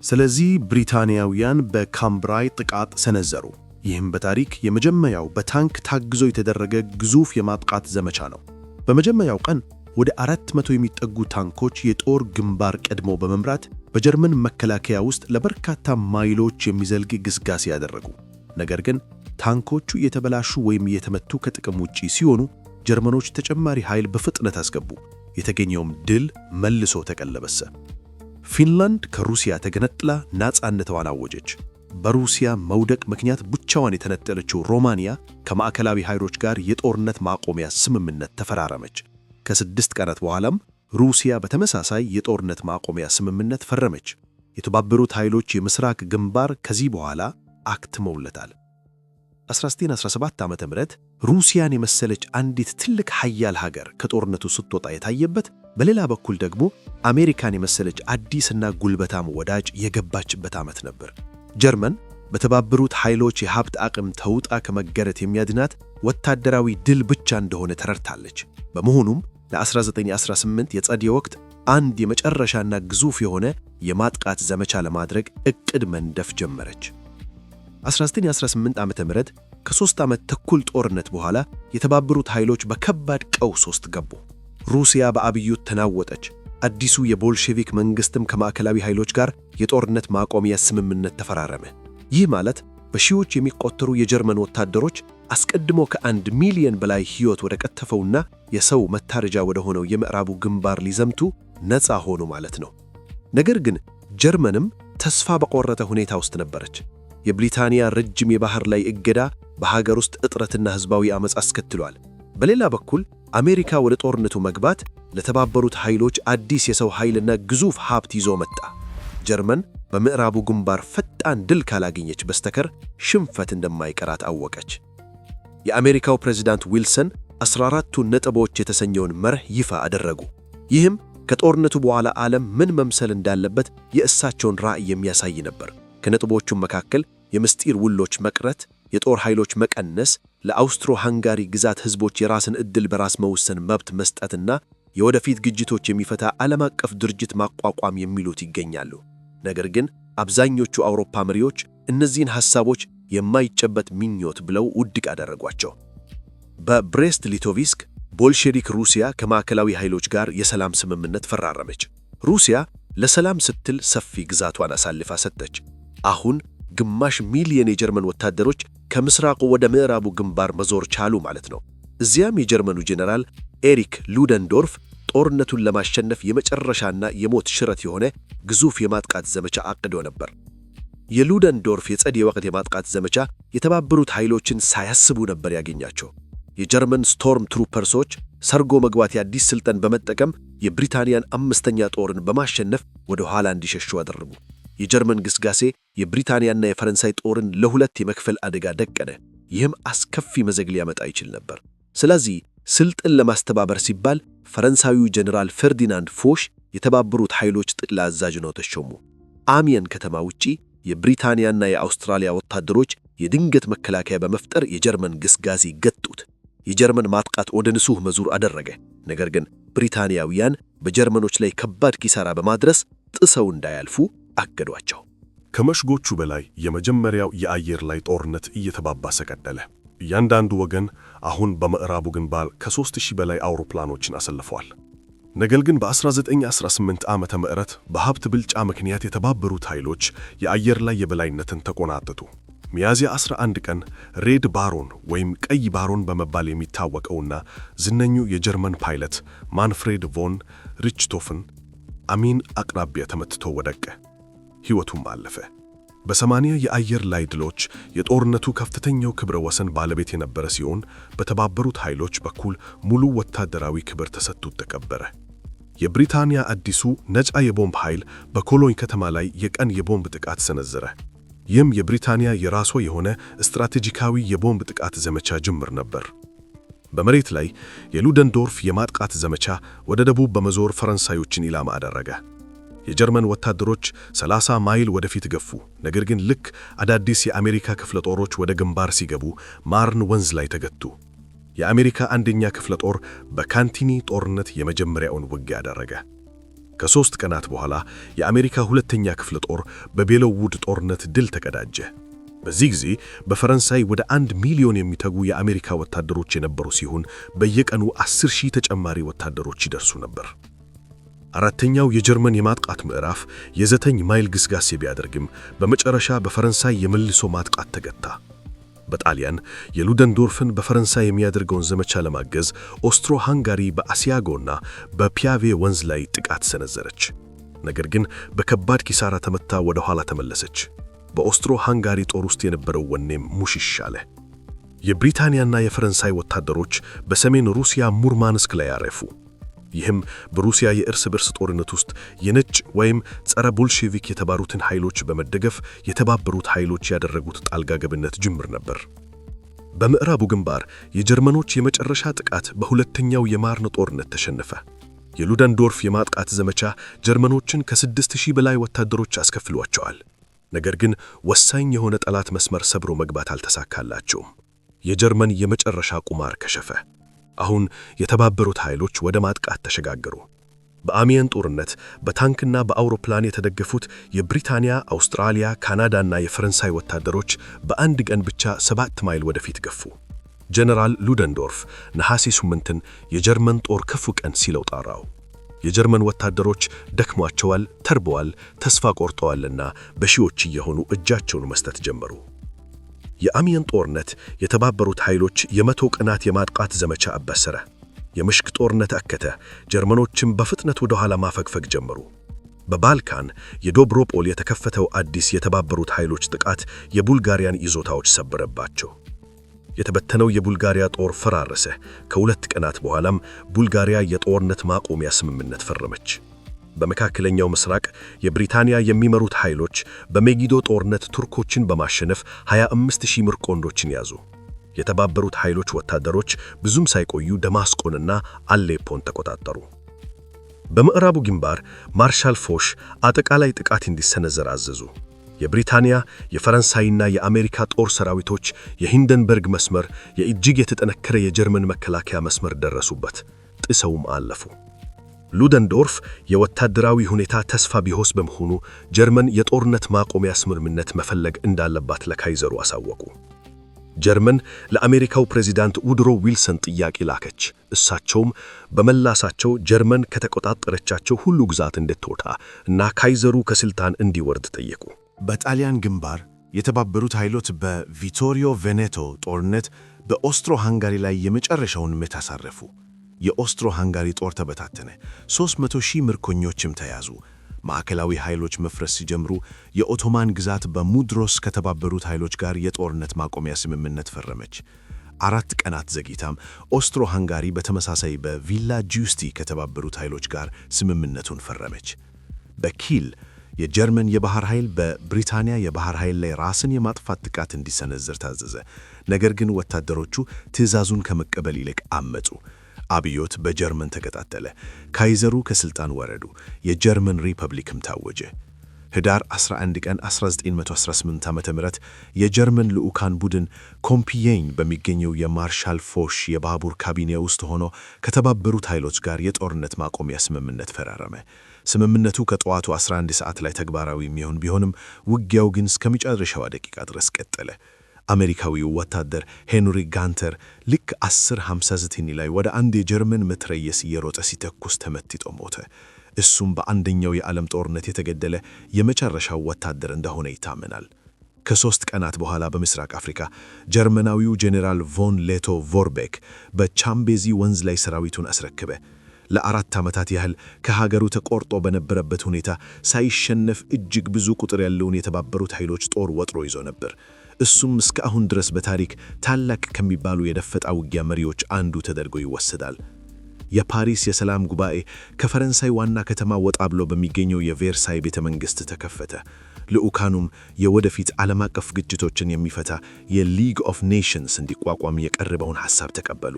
ስለዚህ ብሪታንያውያን በካምብራይ ጥቃት ሰነዘሩ። ይህም በታሪክ የመጀመሪያው በታንክ ታግዞ የተደረገ ግዙፍ የማጥቃት ዘመቻ ነው። በመጀመሪያው ቀን ወደ 400 የሚጠጉ ታንኮች የጦር ግንባር ቀድሞ በመምራት በጀርመን መከላከያ ውስጥ ለበርካታ ማይሎች የሚዘልቅ ግስጋሴ ያደረጉ። ነገር ግን ታንኮቹ የተበላሹ ወይም የተመቱ ከጥቅም ውጪ ሲሆኑ ጀርመኖች ተጨማሪ ኃይል በፍጥነት አስገቡ። የተገኘውም ድል መልሶ ተቀለበሰ። ፊንላንድ ከሩሲያ ተገነጥላ ነፃነቷን አወጀች። በሩሲያ መውደቅ ምክንያት ብቻዋን የተነጠለችው ሮማኒያ ከማዕከላዊ ኃይሎች ጋር የጦርነት ማቆሚያ ስምምነት ተፈራረመች። ከ6 ቀናት በኋላም ሩሲያ በተመሳሳይ የጦርነት ማቆሚያ ስምምነት ፈረመች። የተባበሩት ኃይሎች የምስራቅ ግንባር ከዚህ በኋላ አክትመውለታል። 1917 ዓ.ም ሩሲያን የመሰለች አንዲት ትልቅ ኃያል ሀገር ከጦርነቱ ስትወጣ የታየበት፣ በሌላ በኩል ደግሞ አሜሪካን የመሰለች አዲስና ጉልበታም ወዳጅ የገባችበት ዓመት ነበር። ጀርመን በተባበሩት ኃይሎች የሀብት አቅም ተውጣ ከመገረት የሚያድናት ወታደራዊ ድል ብቻ እንደሆነ ተረድታለች። በመሆኑም ለ1918 የጸደይ ወቅት አንድ የመጨረሻና ግዙፍ የሆነ የማጥቃት ዘመቻ ለማድረግ ዕቅድ መንደፍ ጀመረች። 1918 ዓ.ም ከ3 ዓመት ተኩል ጦርነት በኋላ የተባበሩት ኃይሎች በከባድ ቀውስ ውስጥ ገቡ። ሩሲያ በአብዮት ተናወጠች። አዲሱ የቦልሼቪክ መንግስትም ከማዕከላዊ ኃይሎች ጋር የጦርነት ማቆሚያ ስምምነት ተፈራረመ። ይህ ማለት በሺዎች የሚቆጠሩ የጀርመን ወታደሮች አስቀድሞ ከ1 ሚሊዮን በላይ ሕይወት ወደ ቀጠፈውና የሰው መታረጃ ወደ ሆነው የምዕራቡ ግንባር ሊዘምቱ ነፃ ሆኑ ማለት ነው። ነገር ግን ጀርመንም ተስፋ በቆረጠ ሁኔታ ውስጥ ነበረች። የብሪታንያ ረጅም የባህር ላይ እገዳ በሀገር ውስጥ እጥረትና ሕዝባዊ ዓመፅ አስከትሏል። በሌላ በኩል አሜሪካ ወደ ጦርነቱ መግባት ለተባበሩት ኃይሎች አዲስ የሰው ኃይልና ግዙፍ ሀብት ይዞ መጣ። ጀርመን በምዕራቡ ግንባር ፈጣን ድል ካላገኘች በስተቀር ሽንፈት እንደማይቀራት አወቀች። የአሜሪካው ፕሬዝዳንት ዊልሰን 14ቱ ነጥቦች የተሰኘውን መርህ ይፋ አደረጉ። ይህም ከጦርነቱ በኋላ ዓለም ምን መምሰል እንዳለበት የእሳቸውን ራዕይ የሚያሳይ ነበር። ከነጥቦቹም መካከል የምስጢር ውሎች መቅረት፣ የጦር ኃይሎች መቀነስ፣ ለአውስትሮ ሃንጋሪ ግዛት ሕዝቦች የራስን ዕድል በራስ መወሰን መብት መስጠትና የወደፊት ግጭቶች የሚፈታ ዓለም አቀፍ ድርጅት ማቋቋም የሚሉት ይገኛሉ። ነገር ግን አብዛኞቹ አውሮፓ መሪዎች እነዚህን ሐሳቦች የማይጨበት ምኞት ብለው ውድቅ አደረጓቸው። በብሬስት ሊቶቪስክ ቦልሼቪክ ሩሲያ ከማዕከላዊ ኃይሎች ጋር የሰላም ስምምነት ፈራረመች። ሩሲያ ለሰላም ስትል ሰፊ ግዛቷን አሳልፋ ሰጠች። አሁን ግማሽ ሚሊዮን የጀርመን ወታደሮች ከምስራቁ ወደ ምዕራቡ ግንባር መዞር ቻሉ ማለት ነው። እዚያም የጀርመኑ ጄኔራል ኤሪክ ሉደንዶርፍ ጦርነቱን ለማሸነፍ የመጨረሻና የሞት ሽረት የሆነ ግዙፍ የማጥቃት ዘመቻ አቅዶ ነበር። የሉደንዶርፍ የጸደይ ወቅት የማጥቃት ዘመቻ የተባበሩት ኃይሎችን ሳያስቡ ነበር ያገኛቸው። የጀርመን ስቶርም ትሩፐርሶች ሰርጎ መግባት የአዲስ ስልጠን በመጠቀም የብሪታንያን 5ኛ ጦርን በማሸነፍ ወደ ኋላ እንዲሸሹ አደረጉ። የጀርመን ግስጋሴ የብሪታንያና የፈረንሳይ ጦርን ለሁለት የመክፈል አደጋ ደቀነ። ይህም አስከፊ መዘግል ሊያመጣ ይችል ነበር። ስለዚህ ስልጥን ለማስተባበር ሲባል ፈረንሳዊው ጀነራል ፈርዲናንድ ፎሽ የተባበሩት ኃይሎች ጠቅላይ አዛዥ ነው ተሾሙ። አሚየን ከተማ ውጪ የብሪታንያና የአውስትራሊያ ወታደሮች የድንገት መከላከያ በመፍጠር የጀርመን ግስጋሴ ገጡት። የጀርመን ማጥቃት ወደ ንሱህ መዞር አደረገ። ነገር ግን ብሪታንያውያን በጀርመኖች ላይ ከባድ ኪሳራ በማድረስ ጥሰው እንዳያልፉ አገዷቸው። ከመሽጎቹ በላይ የመጀመሪያው የአየር ላይ ጦርነት እየተባባሰ ቀጠለ። እያንዳንዱ ወገን አሁን በምዕራቡ ግንባር ከ3000 በላይ አውሮፕላኖችን አሰልፈዋል። ነገር ግን በ1918 ዓመተ ምህረት በሀብት ብልጫ ምክንያት የተባበሩት ኃይሎች የአየር ላይ የበላይነትን ተቆናጠጡ። ሚያዝያ 11 ቀን ሬድ ባሮን ወይም ቀይ ባሮን በመባል የሚታወቀውና ዝነኙ የጀርመን ፓይለት ማንፍሬድ ቮን ሪችቶፍን አሚን አቅራቢያ ተመትቶ ወደቀ። ሕይወቱም አለፈ። በ80 የአየር ላይ ድሎች የጦርነቱ ከፍተኛው ክብረ ወሰን ባለቤት የነበረ ሲሆን በተባበሩት ኃይሎች በኩል ሙሉ ወታደራዊ ክብር ተሰጥቶት ተከበረ። የብሪታንያ አዲሱ ነፃ የቦምብ ኃይል በኮሎኝ ከተማ ላይ የቀን የቦምብ ጥቃት ሰነዘረ። ይህም የብሪታንያ የራሷ የሆነ ስትራቴጂካዊ የቦምብ ጥቃት ዘመቻ ጅምር ነበር። በመሬት ላይ የሉደንዶርፍ የማጥቃት ዘመቻ ወደ ደቡብ በመዞር ፈረንሳዮችን ኢላማ አደረገ። የጀርመን ወታደሮች 30 ማይል ወደፊት ገፉ። ነገር ግን ልክ አዳዲስ የአሜሪካ ክፍለ ጦሮች ወደ ግንባር ሲገቡ ማርን ወንዝ ላይ ተገቱ። የአሜሪካ አንደኛ ክፍለ ጦር በካንቲኒ ጦርነት የመጀመሪያውን ውጊያ አደረገ። ከ3 ቀናት በኋላ የአሜሪካ ሁለተኛ ክፍለ ጦር በቤሎውድ ጦርነት ድል ተቀዳጀ። በዚህ ጊዜ በፈረንሳይ ወደ 1 ሚሊዮን የሚተጉ የአሜሪካ ወታደሮች የነበሩ ሲሆን በየቀኑ 10,000 ተጨማሪ ወታደሮች ይደርሱ ነበር። አራተኛው የጀርመን የማጥቃት ምዕራፍ የ9 ማይል ግስጋሴ ቢያደርግም በመጨረሻ በፈረንሳይ የመልሶ ማጥቃት ተገታ። በጣሊያን የሉደንዶርፍን በፈረንሳይ የሚያደርገውን ዘመቻ ለማገዝ ኦስትሮ ሃንጋሪ በአሲያጎና በፒያቬ ወንዝ ላይ ጥቃት ሰነዘረች። ነገር ግን በከባድ ኪሳራ ተመታ ወደ ኋላ ተመለሰች። በኦስትሮ ሃንጋሪ ጦር ውስጥ የነበረው ወኔም ሙሽሽ አለ። የብሪታንያና የፈረንሳይ ወታደሮች በሰሜን ሩሲያ ሙርማንስክ ላይ አረፉ። ይህም በሩሲያ የእርስ በርስ ጦርነት ውስጥ የነጭ ወይም ጸረ ቦልሼቪክ የተባሉትን ኃይሎች በመደገፍ የተባበሩት ኃይሎች ያደረጉት ጣልቃ ገብነት ጅምር ነበር። በምዕራቡ ግንባር የጀርመኖች የመጨረሻ ጥቃት በሁለተኛው የማርን ጦርነት ተሸነፈ። የሉደንዶርፍ የማጥቃት ዘመቻ ጀርመኖችን ከ6,000 በላይ ወታደሮች አስከፍሏቸዋል። ነገር ግን ወሳኝ የሆነ ጠላት መስመር ሰብሮ መግባት አልተሳካላቸውም። የጀርመን የመጨረሻ ቁማር ከሸፈ። አሁን የተባበሩት ኃይሎች ወደ ማጥቃት ተሸጋገሩ። በአሚየን ጦርነት በታንክና በአውሮፕላን የተደገፉት የብሪታንያ፣ አውስትራሊያ፣ ካናዳና የፈረንሳይ ወታደሮች በአንድ ቀን ብቻ 7 ማይል ወደፊት ገፉ። ጀነራል ሉደንዶርፍ ነሐሴ 8ን የጀርመን ጦር ክፉ ቀን ሲለው ጠራው። የጀርመን ወታደሮች ደክሟቸዋል፣ ተርበዋል፣ ተስፋ ቆርጠዋልና በሺዎች እየሆኑ እጃቸውን መስጠት ጀመሩ። የአሚየን ጦርነት የተባበሩት ኃይሎች የ100 ቀናት የማጥቃት ዘመቻ አበሰረ። የምሽግ ጦርነት አከተ። ጀርመኖችም በፍጥነት ወደ ኋላ ማፈግፈግ ጀመሩ። በባልካን የዶብሮፖል የተከፈተው አዲስ የተባበሩት ኃይሎች ጥቃት የቡልጋሪያን ይዞታዎች ሰበረባቸው። የተበተነው የቡልጋሪያ ጦር ፈራረሰ። ከ2 ቀናት በኋላም ቡልጋሪያ የጦርነት ማቆሚያ ስምምነት ፈረመች። በመካከለኛው ምስራቅ የብሪታንያ የሚመሩት ኃይሎች በሜጊዶ ጦርነት ቱርኮችን በማሸነፍ 25,000 ምርኮኞችን ያዙ። የተባበሩት ኃይሎች ወታደሮች ብዙም ሳይቆዩ ደማስቆንና አሌፖን ተቆጣጠሩ። በምዕራቡ ግንባር ማርሻል ፎሽ አጠቃላይ ጥቃት እንዲሰነዘር አዘዙ። የብሪታንያ፣ የፈረንሳይና የአሜሪካ ጦር ሰራዊቶች የሂንደንበርግ መስመር፣ የእጅግ የተጠነከረ የጀርመን መከላከያ መስመር ደረሱበት፣ ጥሰውም አለፉ። ሉደንዶርፍ የወታደራዊ ሁኔታ ተስፋ ቢሆስ በመሆኑ ጀርመን የጦርነት ማቆሚያ ስምምነት መፈለግ እንዳለባት ለካይዘሩ አሳወቁ። ጀርመን ለአሜሪካው ፕሬዝዳንት ውድሮ ዊልሰን ጥያቄ ላከች። እሳቸውም በመላሳቸው ጀርመን ከተቆጣጠረቻቸው ሁሉ ግዛት እንድትወጣ እና ካይዘሩ ከስልጣን እንዲወርድ ጠየቁ። በጣሊያን ግንባር የተባበሩት ኃይሎች በቪቶሪዮ ቬኔቶ ጦርነት በኦስትሮ ሃንጋሪ ላይ የመጨረሻውን ምት አሳረፉ። የኦስትሮ ሃንጋሪ ጦር ተበታተነ። 300,000 ምርኮኞችም ተያዙ። ማዕከላዊ ኃይሎች መፍረስ ሲጀምሩ የኦቶማን ግዛት በሙድሮስ ከተባበሩት ኃይሎች ጋር የጦርነት ማቆሚያ ስምምነት ፈረመች። 4 ቀናት ዘግይታም ኦስትሮ ሃንጋሪ በተመሳሳይ በቪላ ጁስቲ ከተባበሩት ኃይሎች ጋር ስምምነቱን ፈረመች። በኪል የጀርመን የባህር ኃይል በብሪታንያ የባህር ኃይል ላይ ራስን የማጥፋት ጥቃት እንዲሰነዝር ታዘዘ። ነገር ግን ወታደሮቹ ትዕዛዙን ከመቀበል ይልቅ አመጹ። አብዮት በጀርመን ተቀጣጠለ። ካይዘሩ ከስልጣን ወረዱ። የጀርመን ሪፐብሊክም ታወጀ። ህዳር 11 ቀን 1918 ዓ.ም የጀርመን ልዑካን ቡድን ኮምፒየኝ በሚገኘው የማርሻል ፎሽ የባቡር ካቢኔ ውስጥ ሆኖ ከተባበሩት ኃይሎች ጋር የጦርነት ማቆሚያ ስምምነት ፈራረመ። ስምምነቱ ከጠዋቱ 11 ሰዓት ላይ ተግባራዊ የሚሆን ቢሆንም ውጊያው ግን እስከ መጨረሻው ደቂቃ ድረስ ቀጠለ። አሜሪካዊው ወታደር ሄንሪ ጋንተር ልክ 10:59 ላይ ወደ አንድ የጀርመን መትረየስ እየሮጠ ሲተኩስ ተመትቶ ሞተ። እሱም በአንደኛው የዓለም ጦርነት የተገደለ የመጨረሻው ወታደር እንደሆነ ይታመናል። ከ3 ቀናት በኋላ በምስራቅ አፍሪካ ጀርመናዊው ጄኔራል ቮን ሌቶ ቮርቤክ በቻምቤዚ ወንዝ ላይ ሰራዊቱን አስረከበ። ለ4 ዓመታት ያህል ከሀገሩ ተቆርጦ በነበረበት ሁኔታ ሳይሸነፍ እጅግ ብዙ ቁጥር ያለውን የተባበሩት ኃይሎች ጦር ወጥሮ ይዞ ነበር። እሱም እስከ አሁን ድረስ በታሪክ ታላቅ ከሚባሉ የደፈጣ ውጊያ መሪዎች አንዱ ተደርጎ ይወሰዳል። የፓሪስ የሰላም ጉባኤ ከፈረንሳይ ዋና ከተማ ወጣ ብሎ በሚገኘው የቬርሳይ ቤተ መንግሥት ተከፈተ። ልዑካኑም የወደፊት ዓለም አቀፍ ግጭቶችን የሚፈታ የሊግ ኦፍ ኔሽንስ እንዲቋቋም የቀረበውን ሐሳብ ተቀበሉ።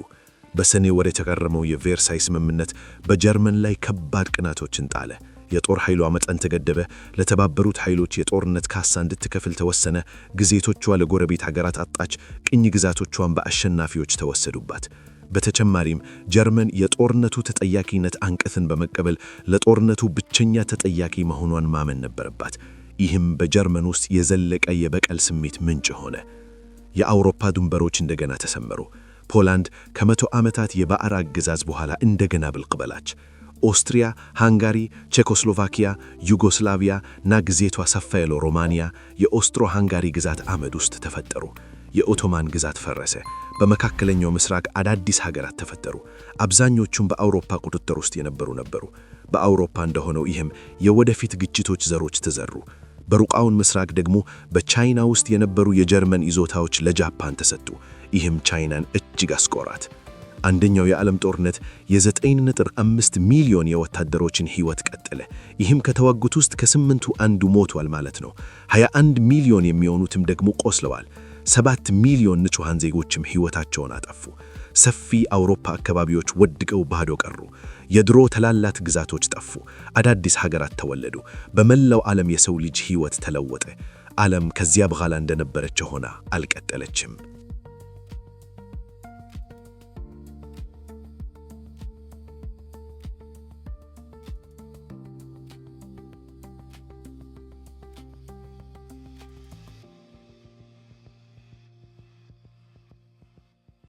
በሰኔ ወር የተፈረመው የቬርሳይ ስምምነት በጀርመን ላይ ከባድ ቅናቶችን ጣለ። የጦር ኃይሏ መጠን ተገደበ። ለተባበሩት ኃይሎች የጦርነት ካሳ እንድትከፍል ተወሰነ። ግዛቶቿ ለጎረቤት ሀገራት አጣች። ቅኝ ግዛቶቿን በአሸናፊዎች ተወሰዱባት። በተጨማሪም ጀርመን የጦርነቱ ተጠያቂነት አንቀጽን በመቀበል ለጦርነቱ ብቸኛ ተጠያቂ መሆኗን ማመን ነበረባት። ይህም በጀርመን ውስጥ የዘለቀ የበቀል ስሜት ምንጭ ሆነ። የአውሮፓ ድንበሮች እንደገና ተሰመሩ። ፖላንድ ከመቶ ዓመታት የባዕር አገዛዝ በኋላ እንደገና ብልቅ በላች። ኦስትሪያ፣ ሃንጋሪ፣ ቼኮስሎቫኪያ፣ ዩጎስላቪያ እና ግዛቷ ሰፋ ያለው ሮማንያ የኦስትሮ ሃንጋሪ ግዛት አመድ ውስጥ ተፈጠሩ። የኦቶማን ግዛት ፈረሰ። በመካከለኛው ምስራቅ አዳዲስ ሀገራት ተፈጠሩ። አብዛኞቹም በአውሮፓ ቁጥጥር ውስጥ የነበሩ ነበሩ። በአውሮፓ እንደሆነው ይህም የወደፊት ግጭቶች ዘሮች ተዘሩ። በሩቃውን ምስራቅ ደግሞ በቻይና ውስጥ የነበሩ የጀርመን ይዞታዎች ለጃፓን ተሰጡ። ይህም ቻይናን እጅግ አስቆራት። አንደኛው የዓለም ጦርነት የ9.5 ሚሊዮን የወታደሮችን ሕይወት ቀጠለ። ይህም ከተዋጉት ውስጥ ከ8ቱ አንዱ ሞቷል ማለት ነው። 21 ሚሊዮን የሚሆኑትም ደግሞ ቆስለዋል። 7 ሚሊዮን ንጹሐን ዜጎችም ሕይወታቸውን አጠፉ። ሰፊ አውሮፓ አካባቢዎች ወድቀው ባዶ ቀሩ። የድሮ ተላላት ግዛቶች ጠፉ። አዳዲስ ሀገራት ተወለዱ። በመላው ዓለም የሰው ልጅ ሕይወት ተለወጠ። ዓለም ከዚያ በኋላ እንደነበረች ሆና አልቀጠለችም።